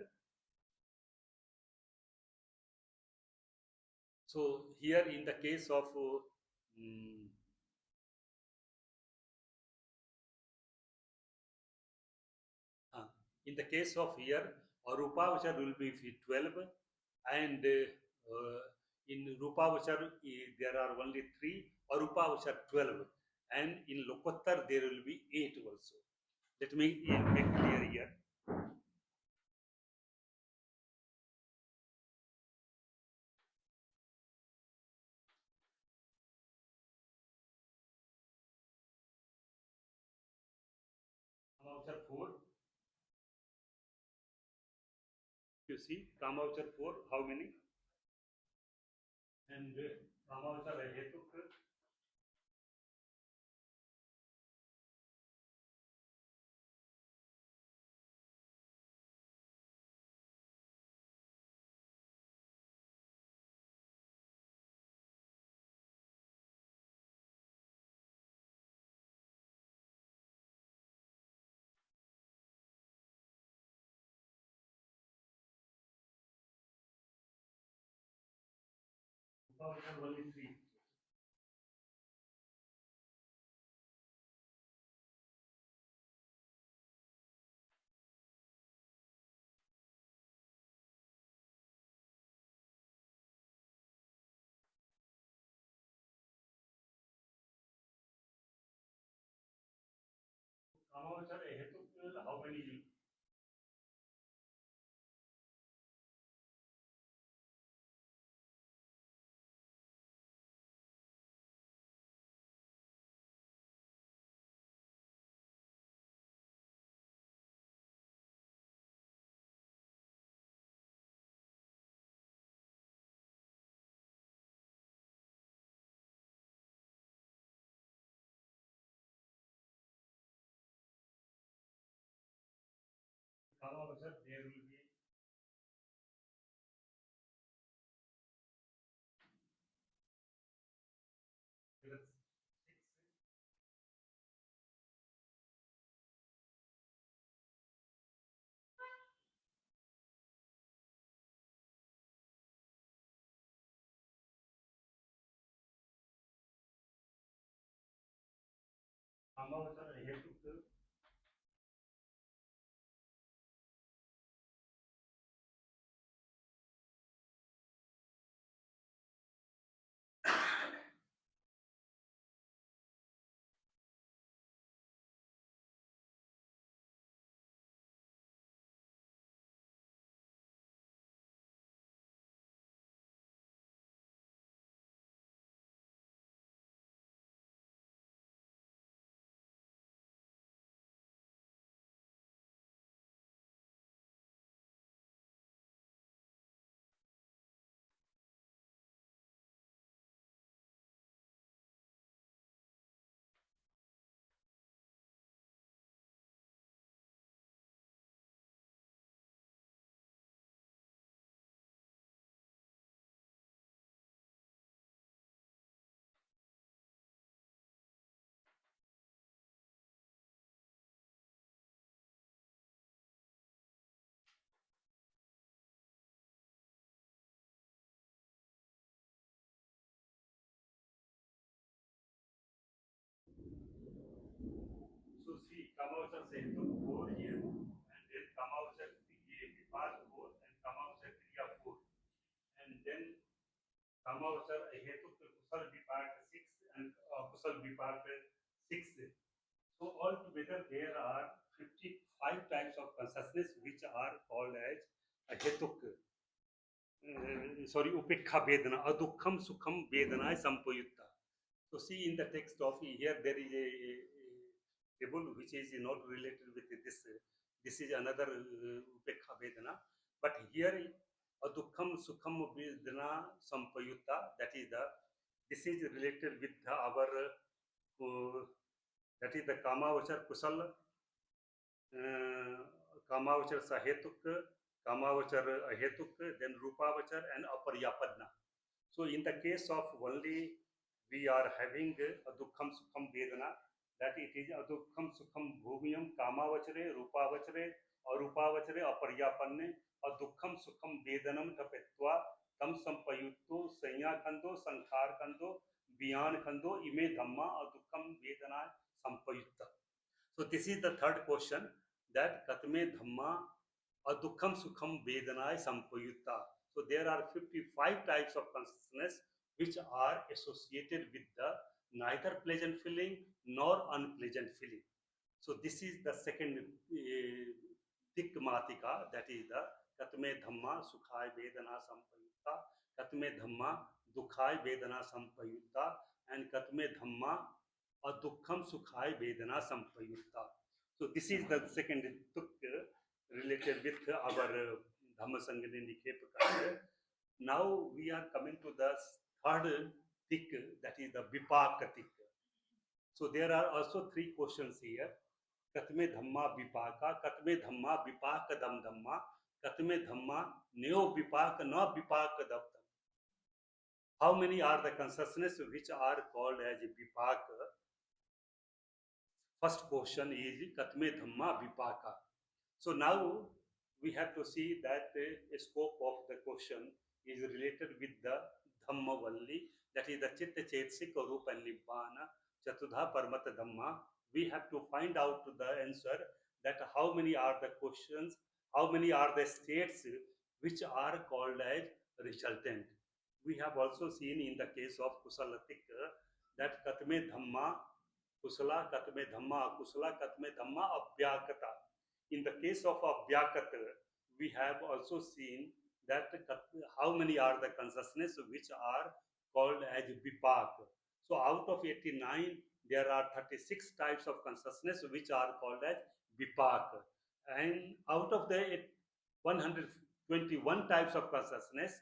So here in the case of In the case of here, Rupavachar will be 12, and in Rupavachar there are only 3, Arupavachar 12, and in Lokottar there will be 8 also. Let me make clear here. Kamavachar 4. You see, Kamavachar 4, how many? And Kamavachar Hetuk. Rupavachar only 3. Kamavachar Hetuk, how many? Kamavachar, there will be six. Kamavachar Hetuk. So see, Kamavachar Hetuk 4 here, and then Kamavachar Vipat 4, and Kamavachar Kriya 4, and then Kamavachar Hetuk Kusal Vipat 6, and Kusal Vipat 6. So altogether there are 55 types of consciousness which are called as Hetuk. Sorry, Upekha Vedana, Adukham Sukham Vedana Sampayutta. So see in the text of here there is a table which is not related with this. This is another Upekha Vedana. But here Adukham Sukham Vedana Sampayutta, that is this is related with our that is the Kamavachar Kusal, Kamavachar Sahetuk, Kamavachar Ahetuk, then Rupavachar and Aparyapadna. So in the case of only we are having Adukham Sukham Vedana, that it is Adukham Sukham Bhumiyam Kamavachare, Rupavachare, Arupavachare, Aparyapanne, Adukham Sukham Vedanam Tapetva, Tam Sampayutto, Sanya Kando, Sankhar Kando, Byan Kando, Ime Dhamma, Adukham Vedana Sampayutta. So this is the third question. that Katme Dhamma Adukham Sukham Vedanae Sampayutta. So there are 55 types of consciousness which are associated with the neither pleasant feeling nor unpleasant feeling. So this is the second Tikmatika, that is the Katme Dhamma Sukhai Vedana Sampayutta, Katme Dhamma Dukhai Vedana Sampayutta, and Katme Dhamma Adukham Sukhai Vedana Sampayutta. So this is the second tuk related with our Dhamma Sangani Nikepakaya. Now we are coming to the third tik, that is the Vipaka tik. So there are also three questions here. Katme Dhamma Vipaka, Katme Dhamma Vipaka Dam Dhamma, Katme Dhamma Neo Vipaka Na Vipaka Dam Dam. How many are the consciousness which are called as Vipaka? First question is Katme Dhamma Vipaka. So now we have to see that the scope of the question is related with the Dhamma Valli, that is the Chitta Chetsik Rupa Nibbana Chatudha Paramata Dhamma. We have to find out the answer that how many are the questions, how many are the states which are called as resultant. We have also seen in the case of Kusalatik that Katme Dhamma Kusala, Katme Dhamma Kusala, Katme Dhamma Abhyakata. In the case of Abhyakata, we have also seen that how many are the consciousness which are called as Vipak. So out of 89, there are 36 types of consciousness which are called as Vipak. And out of the 121 types of consciousness,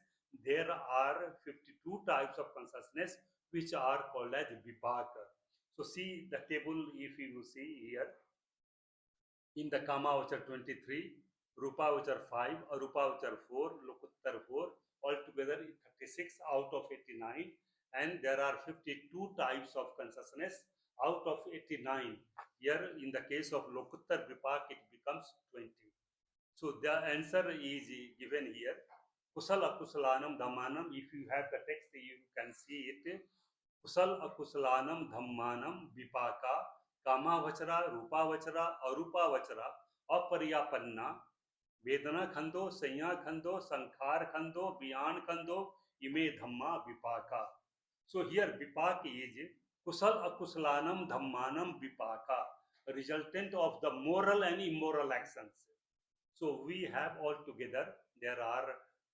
there are 52 types of consciousness which are called as Vipak. So see the table if you see here. In the Kamavachar 23, Rupavachar 5, Arupavachar 4, Lokuttar 4, altogether 36 out of 89, and there are 52 types of consciousness out of 89. Here, in the case of Lokuttar Vipak, it becomes 20. So the answer is given here. Kusal Akusalanam Dhammanam. If you have the text, you can see it. Kusal Akusalanam Dhammanam Vipaka कामावचरा रूपावचरा अरूपावचरा अपरियापन्ना वेदना खंदो संज्ञा खंदो संखार खंदो बियान खंदो इमे धम्मा विपाका. So here vipak is kusal akuslanam dhammanam vipaka, resultant of the moral and immoral actions. So we have altogether there are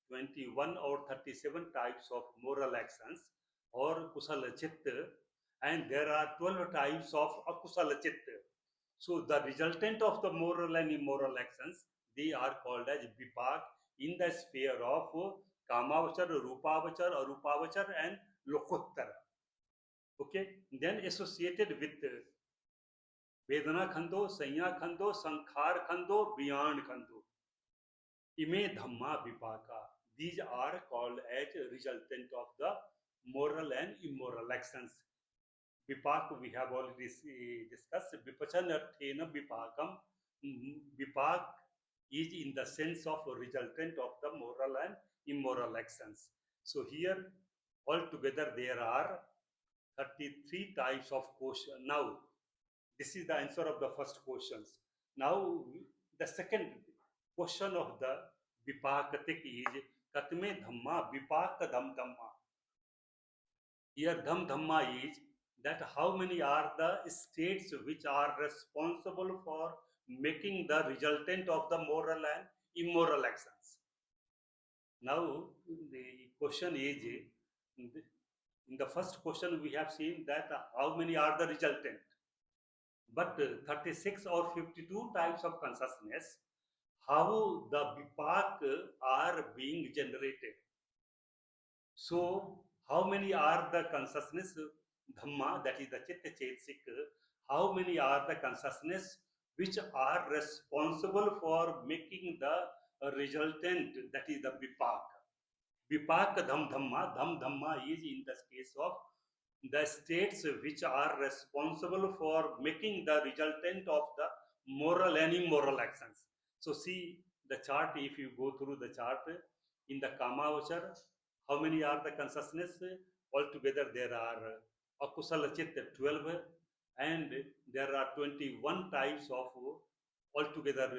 21 or 37 types of moral actions or kusala chitta, and there are 12 types of akusala chitta. So the resultant of the moral and immoral actions, they are called as vipak in the sphere of kamavachar, rupavachar, arupavachar and lokuttara. Okay, then associated with vedana khando, sanya khando, sankhar khando, beyond khando, ime dhamma vipaka. These are called as resultant of the moral and immoral actions. Vipak we have already discussed. Vipachanarthena vipakam. Vipak is in the sense of resultant of the moral and immoral actions. So here altogether there are 33 types of question. Now this is the answer of the first questions. Now the second question of the Vipakatik is Katme Dhamma Vipaka Dham Dhamma. Here Dham Dhamma is that how many are the states which are responsible for making the resultant of the moral and immoral actions. Now the question is, in the first question we have seen that how many are the resultant, but 36 or 52 types of consciousness, how the vipak are being generated. So how many are the consciousness dhamma, that is the chitta chetsik, how many are the consciousness which are responsible for making the resultant, that is the vipak. Vipak dham dhamma is in the case of the states which are responsible for making the resultant of the moral and immoral actions. So see the chart, if you go through the chart, in the Kamavachar, how many are the consciousness? Altogether there are akusala chitta 12, and there are 21 types of altogether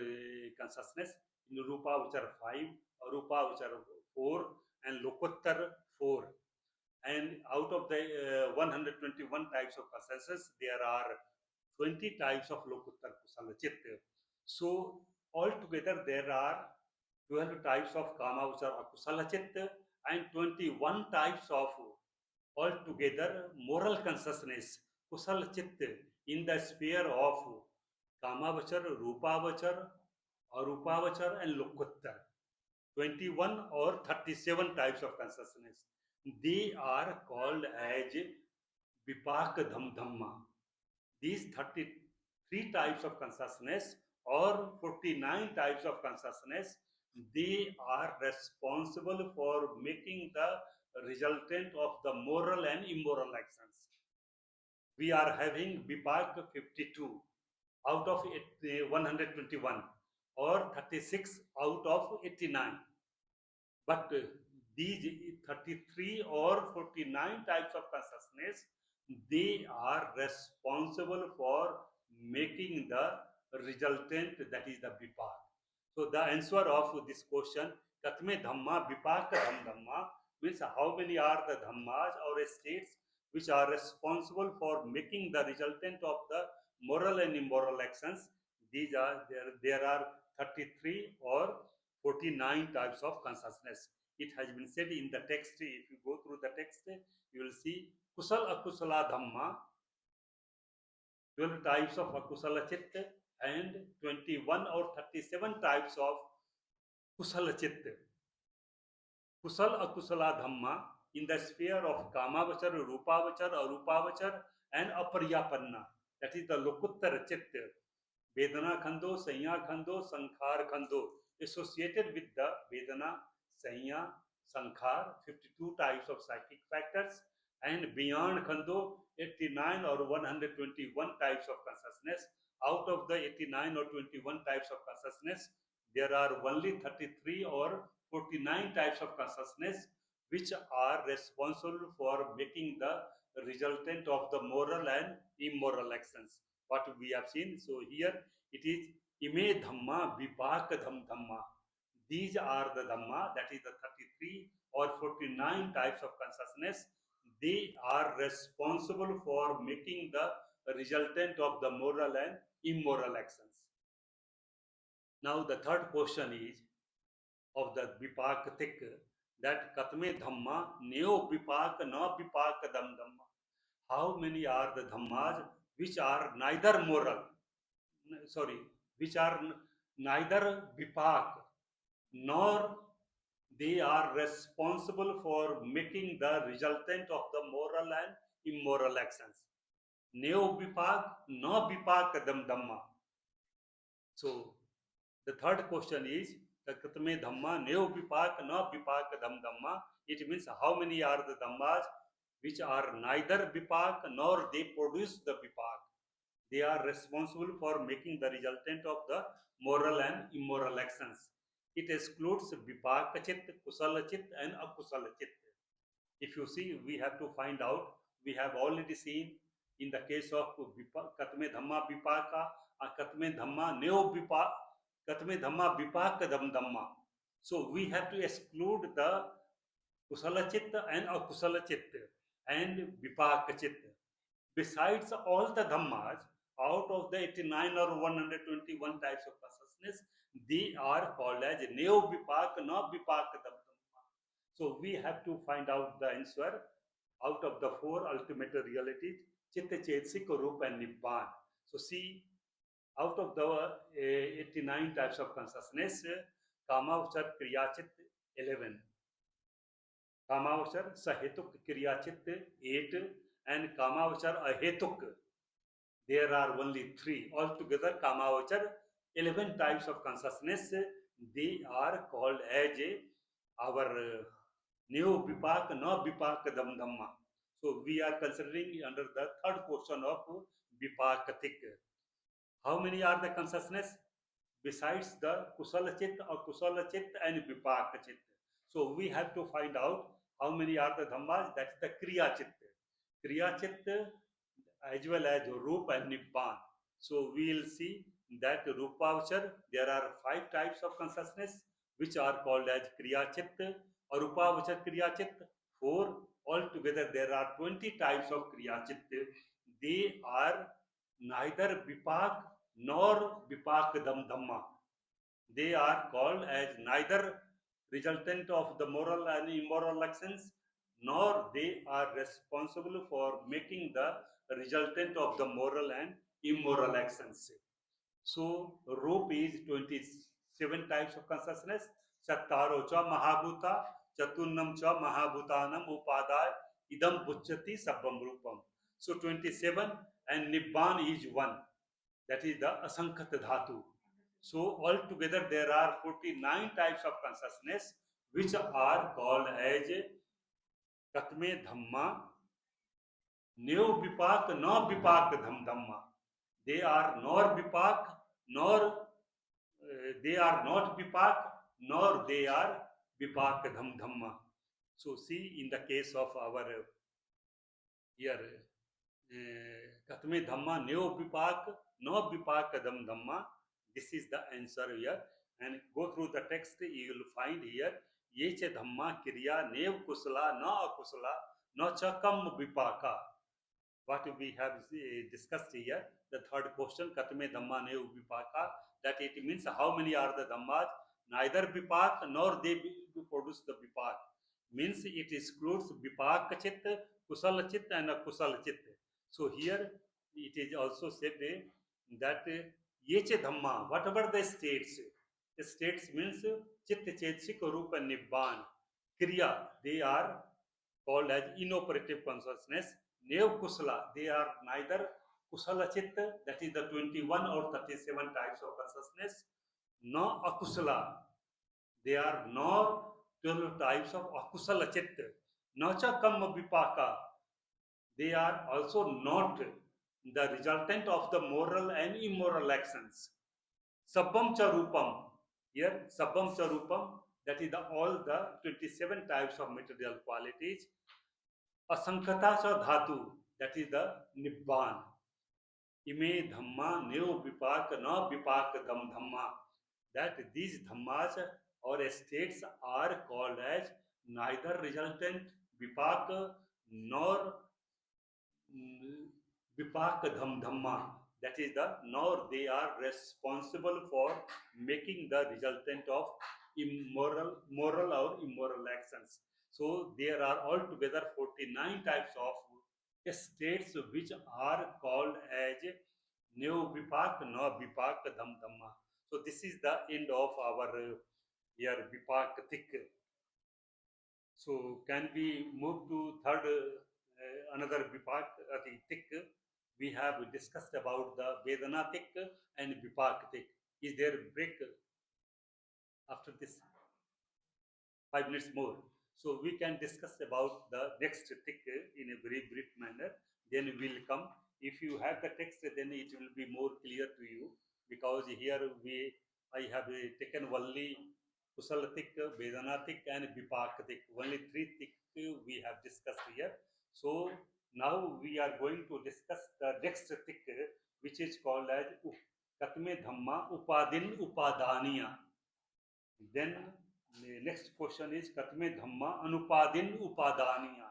consciousness. In Rupa, which are 5, Arupa, which are 4, and Lokottar 4. And out of the 121 types of consciousness, there are 20 types of Lokuttar Kusala Chitta. So altogether there are 12 types of Kama, which are Akusala Chitta, and 21 types of altogether moral consciousness, Kusala Chitta, in the sphere of Kamavachar, Rupavachar, Arupavachar, and Lokuttar. 21 or 37 types of consciousness. They are called as Vipak Dhamma. These 33 types of consciousness or 49 types of consciousness, they are responsible for making the resultant of the moral and immoral actions. We are having Vipak 52 out of 121 or 36 out of 89. But these 33 or 49 types of consciousness, they are responsible for making the resultant, that is the vipak. So the answer of this question, Katme Dhamma Vipaka Dhamma, means how many are the Dhammas or states which are responsible for making the resultant of the moral and immoral actions. These are there are 33 or 49 types of consciousness. It has been said in the text. If you go through the text, you will see Kusal Akusala Dhamma, 12 types of Akusala Chitta, and 21 or 37 types of Kusala Chitta. Kusal Akusala Dhamma in the sphere of Kamavachar, Rupavachar, Arupavachar, and Aparyapanna. That is the Lokuttar Chitta. Vedana Khando, Sanya Khando, Sankhar Khando, associated with the Vedana, Sanya, Sankhar, 52 types of psychic factors, and beyond Khando, 89 or 121 types of consciousness. Out of the 89 or 21 types of consciousness, there are only 33 or 49 types of consciousness which are responsible for making the resultant of the moral and immoral actions. What we have seen. So here it is Ime Dhamma Vipak Dhamma. These are the Dhamma, that is the 33 or 49 types of consciousness. They are responsible for making the resultant of the moral and immoral actions. Now the third question is of the Vipak Thik, that Katme Dhamma Neo Vipak Na Vipak Dham Dhamma. How many are the Dhammas which are neither moral, which are neither vipak nor they are responsible for making the resultant of the moral and immoral actions. Neo vipak, no vipak dhamma. So the third question is the Katme Dhamma Neo vipak, no vipak dhamma. It means how many are the dhammas which are neither vipak nor they produce the vipak. They are responsible for making the resultant of the moral and immoral actions. It excludes Vipakachit, Kusalachit, and Akusalachit. If you see, we have to find out. We have already seen in the case of Katme Dhamma Vipaka, Katme Dhamma Neo Vipaka, Katme Dhamma Vipaka Dhamma. So we have to exclude the Kusalachit and Akusalachit and Vipakachit. Besides all the Dhammas, out of the 89 or 121 types of consciousness, they are called as Neo Vipak, no Vipak Dhamma. So we have to find out the answer out of the four ultimate realities, Chitta Chetsik, Rup, and Nibbana. So see, out of the 89 types of consciousness, Kamavachar Kriyachit 11, Kamavachar Sahetuk Kriyachit 8, and Kamavachar Ahetuk, there are only 3. Altogether, Kamavachar, 11 types of consciousness, they are called as our Neo Vipak, No Vipak Dhamma. So we are considering under the third portion of Vipakatik. How many are the consciousness? Besides the Kusalachit or Kusalachit and Vipakachit. So we have to find out how many are the Dhammas. That's the Kriyachit. Kriyachit as well as Rup and Nibbana. So we will see that Rupavachar, there are 5 types of consciousness which are called as Kriya Chitta, or Rupavachar Kriya Chitta, 4. Altogether, there are 20 types of Kriya Chitta. They are neither Vipak nor Vipak Dhamma. They are called as neither resultant of the moral and immoral actions, nor they are responsible for making the resultant of the moral and immoral actions. So, rope is 27 types of consciousness. Chattaro cha mahabhuta, chatunnam cha mahabhutanam upadaya, idam buchyati sabbam rupam. So, 27, and Nibbana is 1. That is the Asankhata Dhatu. So, altogether there are 49 types of consciousness which are called as Katme Dhamma, Neo Vipak, no Vipak Dhamma. They are nor Vipak, nor they are not Vipak, nor they are Vipak Dhamma. So, see in the case of our here, Katme Dhamma, Neo Vipak, no Vipak Dhamma. This is the answer here. And go through the text, you will find here, Ye che Dhamma Kriya, Nev Kusala, na Akusala, no Chakam Vipaka. What we have discussed here, the third question, Katme Dhamma Nev Vipaka, that it means how many are the Dhammas? Neither Vipak nor they produce the Vipak. Means it excludes Vipak Chit, Kusala Chit and Akusala Chit. So here it is also said that Yeche Dhamma, whatever the states means Chit Chetsik Rupa Nibbana, Kriya, they are called as inoperative consciousness. Nev Kusala, they are neither Kusala Chitta, that is the 21 or 37 types of consciousness, nor Akusala, they are nor 12 types of Akusala Chitta. Nacha Kamma Vipaka, they are also not the resultant of the moral and immoral actions. Sabbam Charupam, here Sabbam Charupam, that is all the 27 types of material qualities. Asankhata cha dhatu, that is the Nibbana. Ime dhamma neo vipak na vipak dham dhamma. That these dhammas or states are called as neither resultant vipak nor vipak dham dhamma. That is the nor they are responsible for making the resultant of moral or immoral actions. So there are altogether 49 types of states which are called as Neo Vipak, No Vipak, Dham Dhamma. So this is the end of our here Vipak Thik. So can we move to third another Vipak Thik? We have discussed about the Vedana Thik and Vipak Thik. Is there a break after this? 5 minutes more. So we can discuss about the next tick in a very brief manner. Then we will come. If you have the text, then it will be more clear to you, because here I have taken only Kusal tick, Vedana tick, and Vipak tick. Only 3 tick we have discussed here. So now we are going to discuss the next tick, which is called as Katme Dhamma Upadin Upadaniya. Then the next question is Katme Dhamma Anupadin Upadaniya.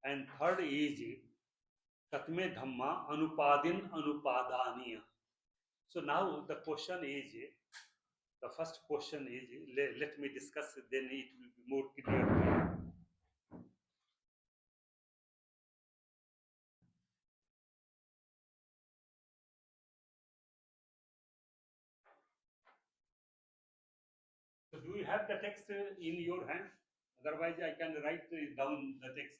And third is Katme Dhamma Anupadin Anupadaniya. So now the question is, the first question is, let me discuss, then it will be more clear to you. So do you have the text in your hand? Otherwise I can write down the text.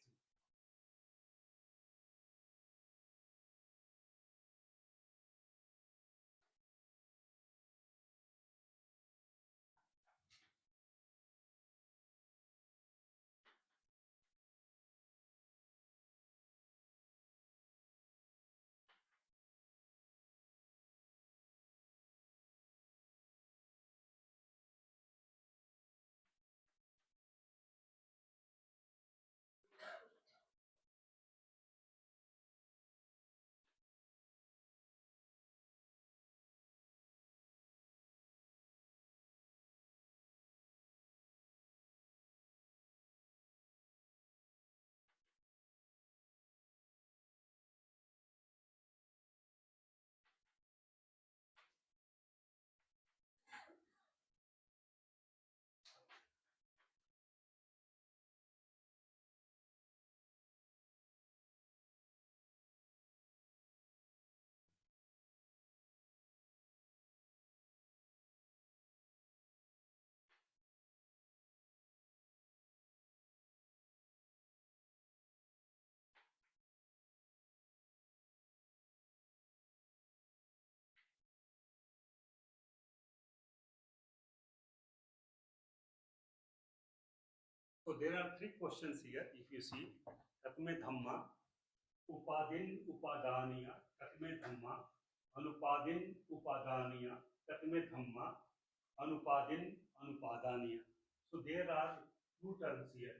So there are three questions here. If you see, Tatme Dhamma, Upadin Upadaniya, Tatme Dhamma, Anupadin Upadaniya, Tatme Dhamma, Anupadin Anupadaniya. So there are two terms here,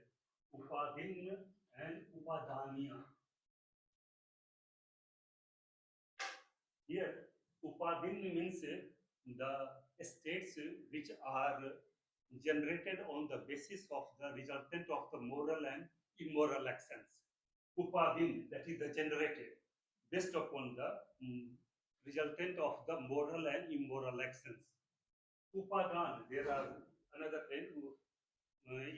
Upadin and Upadaniya. Here, Upadin means the states which are generated on the basis of the resultant of the moral and immoral actions. Upadin, that is the generated, based upon the resultant of the moral and immoral actions. Upadan, there are another friend who,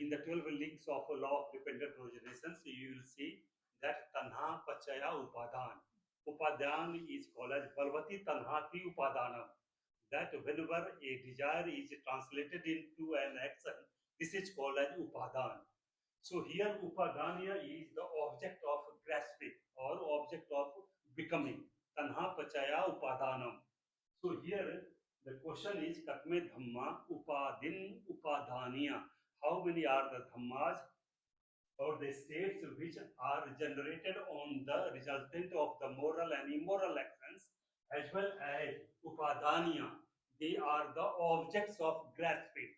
in the 12 links of law of dependent originations, you will see that Tanha Pachaya Upadan. Upadan is called as Balvati Tanhati Upadanam. That whenever a desire is translated into an action, this is called as Upadan. So here Upadanya is the object of grasping or object of becoming. Tanha Pachaya Upadanam. So here the question is Katme Dhamma Upadin Upadaniya. How many are the Dhammas or the states which are generated on the resultant of the moral and immoral actions, as well as Upadaniya? They are the objects of grasping.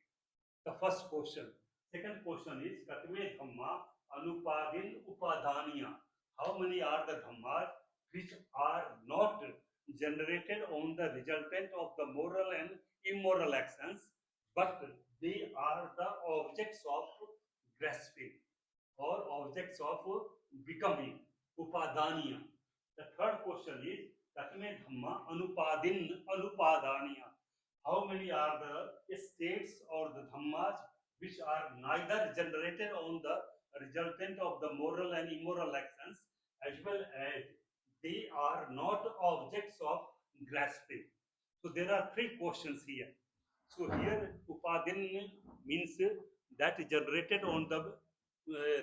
The first question. Second question is Katme Dhamma Anupadin Upadaniya. How many are the Dhammas which are not generated on the resultant of the moral and immoral actions, but they are the objects of grasping or objects of becoming, Upadaniya. The third question is Katme Dhamma Anupadin Anupadaniya. How many are the states or the dhammas which are neither generated on the resultant of the moral and immoral actions, as well as they are not objects of grasping? So there are three questions here. So here Upadin means that generated on the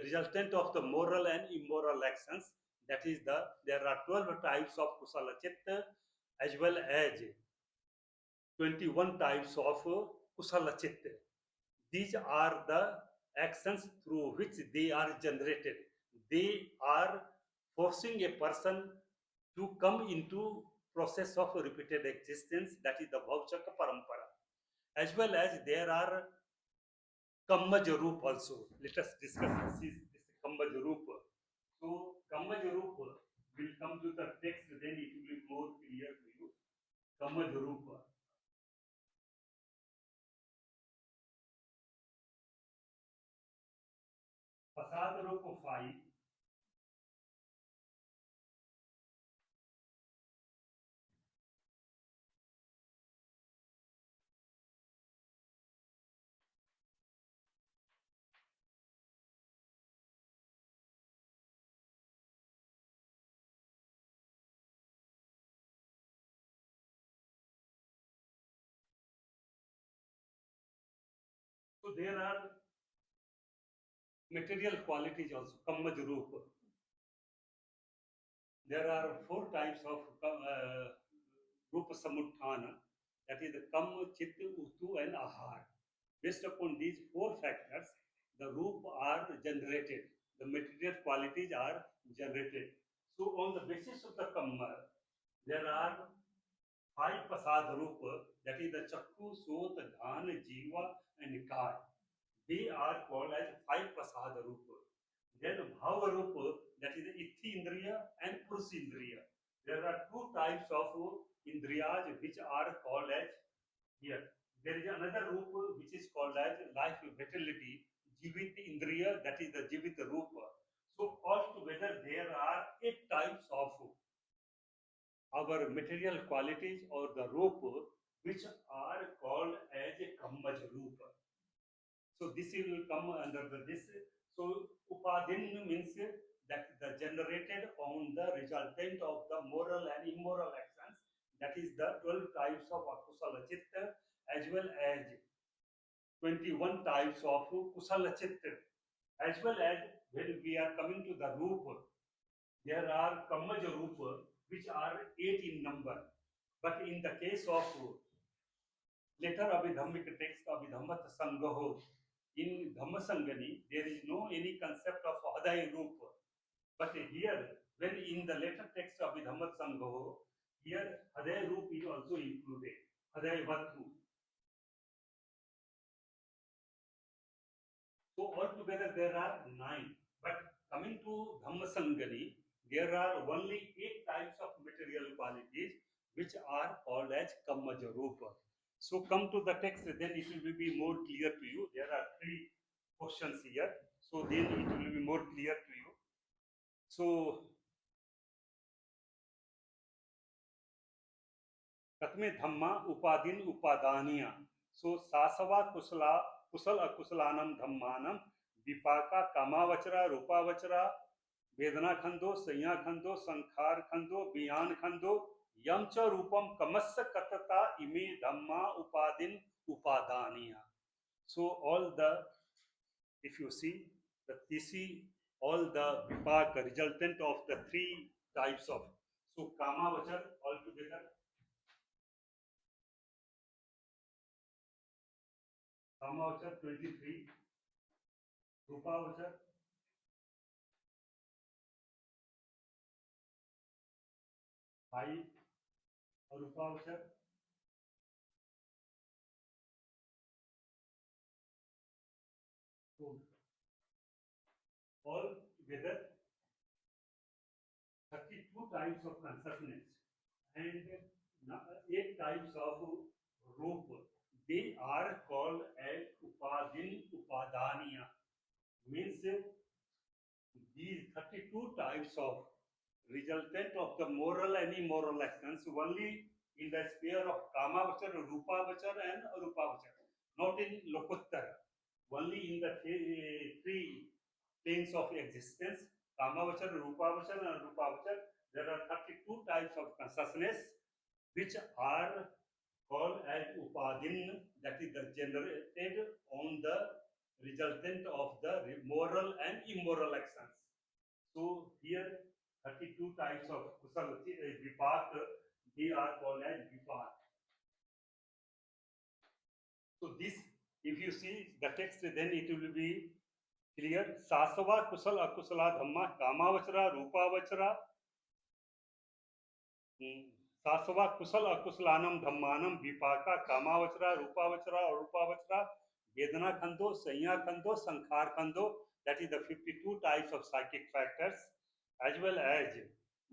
resultant of the moral and immoral actions. That is there are 12 types of kusala chitta, as well as 21 types of kusala chitta. These are the actions through which they are generated. They are forcing a person to come into process of repeated existence, that is the Bhavchaka Parampara. As well as there are Kammajarup also. Let us discuss this Kammajarup. So Kammajarup will come to the text, then it will be more clear to you. Kammajarup. Pasad Rup 5. So there are material qualities also, Kammajarup. There are four types of Rupa Samuthana, that is the Kam, Chit, Utu, and Ahar. Based upon these four factors, the Rup are generated, the material qualities are generated. So, on the basis of the Kamma, there are five Pasad Rupa, that is the Chakku, Sot, Dhan, Jiva, and Kai. They are called as five Pasad Rupa. Then Bhava Rupa, that is the Ithi Indriya and Prusindriya. There are two types of Indriyas which are called as here. There is another Rupa which is called as life vitality, Jivit Indriya, that is the Jivit Rupa. So altogether there are 8 types of our material qualities or the Rupa which are called as a Kammaj Rupa. So this will come under this. So Upadin means that the generated on the resultant of the moral and immoral actions. That is the 12 types of Akusala Chitta, as well as 21 types of Kusala Chitta. As well as when we are coming to the Rupa, there are Kammaja Rupa which are 8 in number. But in the case of later Abhidhammic text, Abhidhammat Sangaho, in Dhammasangani, there is no any concept of Hadai Rupa. But here, when in the later text of the Dhammasangaho, here Hadai Rupa is also included. Hadai Vattu. So altogether there are 9. But coming to Dhammasangani, there are only 8 types of material qualities which are called as Kammaja Rupa. So come to the text, then it will be more clear to you. There are 3 questions here. So then it will be more clear to you. So कतमे धम्मा उपादिन उपादानिया सो सासवा कुशला कुशल अकुशलानम धम्मानम विपाका कामावचरा रूपावचरा वेदना खंदो संज्ञा खंदो संखार खंदो बियान खंदो यम च रूपम कमस्य कतता इमे धम्मा उपादिन उपादानिया. So all the, if you see the tisi, all the vipaka resultant of the 3 types of, so kamavachar altogether, kamavachar 23, रूपावचर 5 और रूपावचर 4. All together 32 types of consciousness and 8 types of rupa. They are called as upadin upadaniya. Means these 32 types of resultant of the moral and immoral actions only in the sphere of kamavachar, rupavachar and arupavachar, not in lokuttara. Only in the 3 planes of existence, kamavachar, rupavachar and arupavachar, there are 32 types of consciousness which are called as upadin, that is the generated on the resultant of the moral and immoral actions. So here 32 types of kusalati, vipak, they are called as vipak. So this, if you see the text, then it will be clear. Sasava kusal akusala dhamma kamavachara rupavachara. सासवा कुशल अकुशलानम धम्मानम विपाका कामावचरा रूपावचरा अरूपावचरा वेदना खंदो संज्ञा खंदो संखार खंदो, that is the 52 types of psychic factors, as well as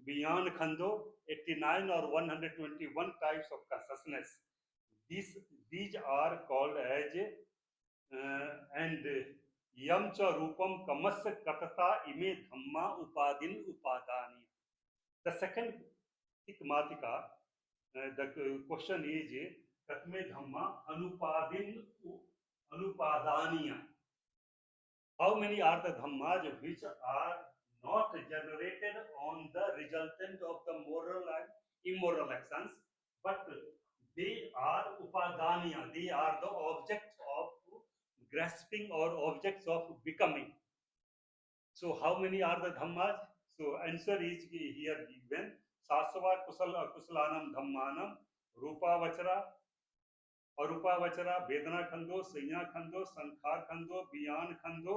beyond khando 89 or 121 types of consciousness. These are called as and yam cha rupam kamasya katata ime dhamma upadin upadani. The second Matika, the question is Katme Dhamma Anupadaniya. How many are the Dhammas which are not generated on the resultant of the moral and immoral actions, but they are Upadaniya, they are the objects of grasping or objects of becoming. So how many are the Dhammas? So answer is here given. Sasava kusal akusalanam dhammanam रूपावचरा अरूपावचरा वेदना खंदो संज्ञा खंदो संखार खंदो बियान खंदो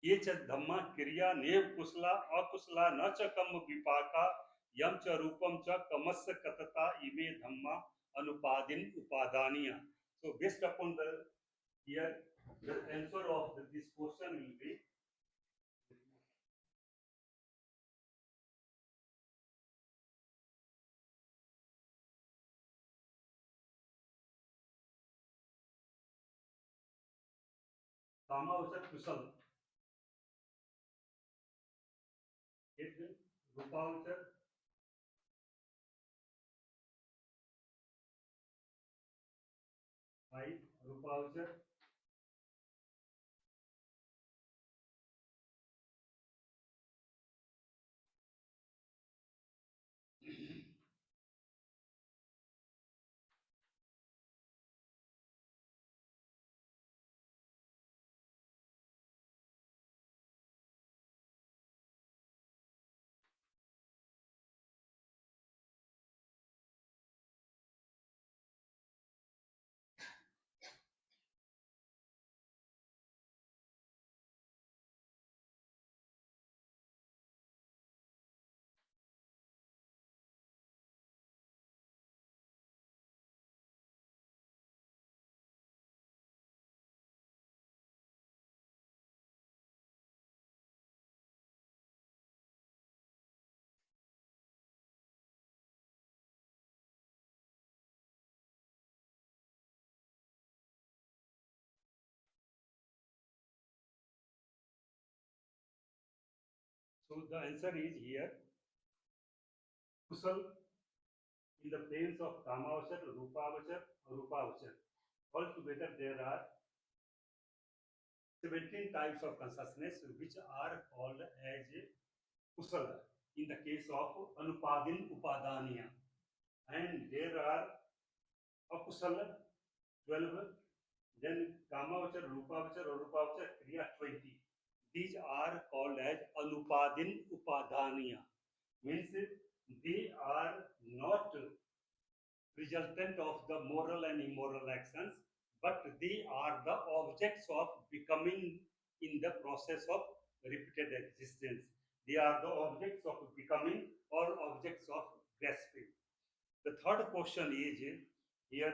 ये च धम्मा क्रिया नेव कुशला अकुशला न च कम विपाका यम च रूपम च कमस्य कतता इमे धम्मा अनुपादिन उपादानिया. So based upon the here the answer of this question will be कामावचर कुशल, एक रूपावचर 5 रूपावचर So the answer is here kusal in the planes of Kamavachar, Rupavachar, Arupavachar. Altogether there are 17 types of consciousness which are called as kusala in the case of Anupadin Upadaniya. And there are akusala 12, then Kamavachar, Rupavachar, Arupavachar, Kriya 20. These are called as Anupadin Upadaniya. Means they are not resultant of the moral and immoral actions, but they are the objects of becoming in the process of repeated existence. They are the objects of becoming or objects of grasping. The third question is here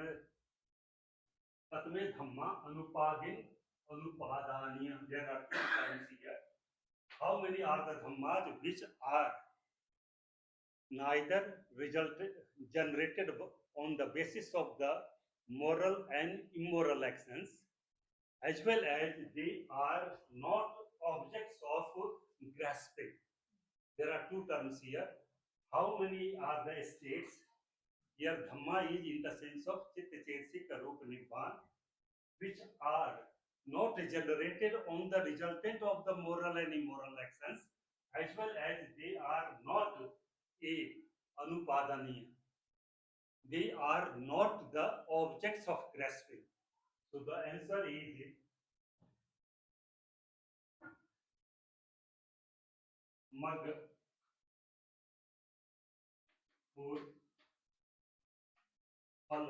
Tatme Dhamma Anupadin Anupadaniya. There are two terms here. How many are the Dhammas which are neither generated on the basis of the moral and immoral actions, as well as they are not objects of grasping? There are two terms here. How many are the states? Here Dhamma is in the sense of Chitta Chesika Rupa Nibbana, which are not generated on the resultant of the moral and immoral actions, as well as they are not a anupadaniya. They are not the objects of grasping. So the answer is mag, food, phal,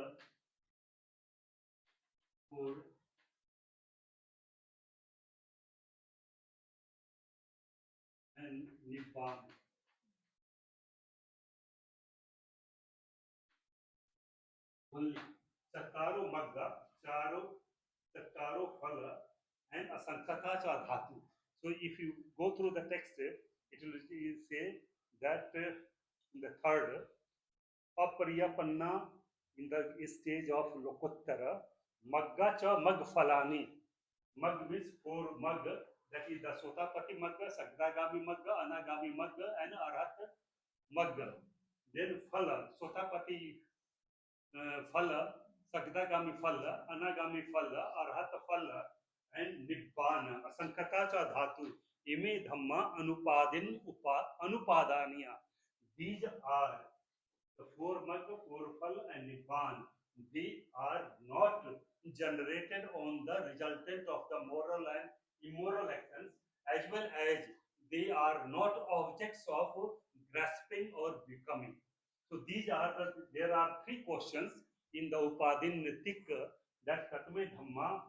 food, and nibbana. Only Chattaro magga, chattaro phala, and asankata cha dhatu. So if you go through the text, it will say that in the third, apariyapanna in the stage of lokottara, magga cha magphalani. Mag means four mag, that is the sotapati magga, sagdagami magga, anagami magga, and arhat magga. Then phala, sotapati phala, sagdagami phala, anagami phala, arhat phala, and nibbana, asankata cha dhatu. Ime dhamma anupadin anupadaniya. These are the four magga, four phal, and nibbana. They are not generated on the resultant of the moral and immoral actions, as well as they are not objects of grasping or becoming. So there are three questions in the Upadin Nitik, that Katme Dhamma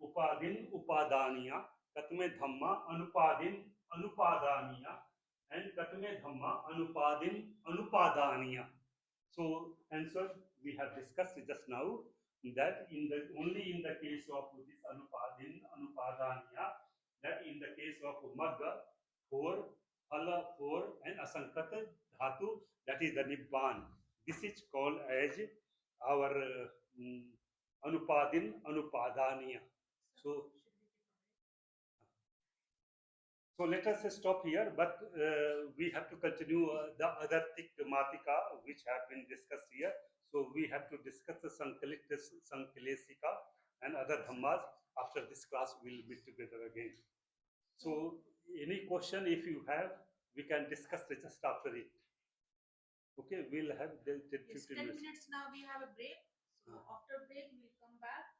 Upadin Upadaniya, Katme Dhamma Anupadin Anupadaniya, and Katme Dhamma Anupadin Anupadaniya. So answer we have discussed just now, that only in the case of this Anupadin Anupadaniya, that in the case of Magga 4, Phala 4, and Asankata Dhatu, that is the Nibban. This is called as our Anupadin Anupadaniya. So let us stop here, but we have to continue the other Matika which have been discussed here. So we have to discuss the Sankalesika and other Dhammas. After this class, we'll meet together again. So any question if you have, we can discuss it just after it. Okay, we'll have 10 minutes now. We have a break. So after break, we'll come back.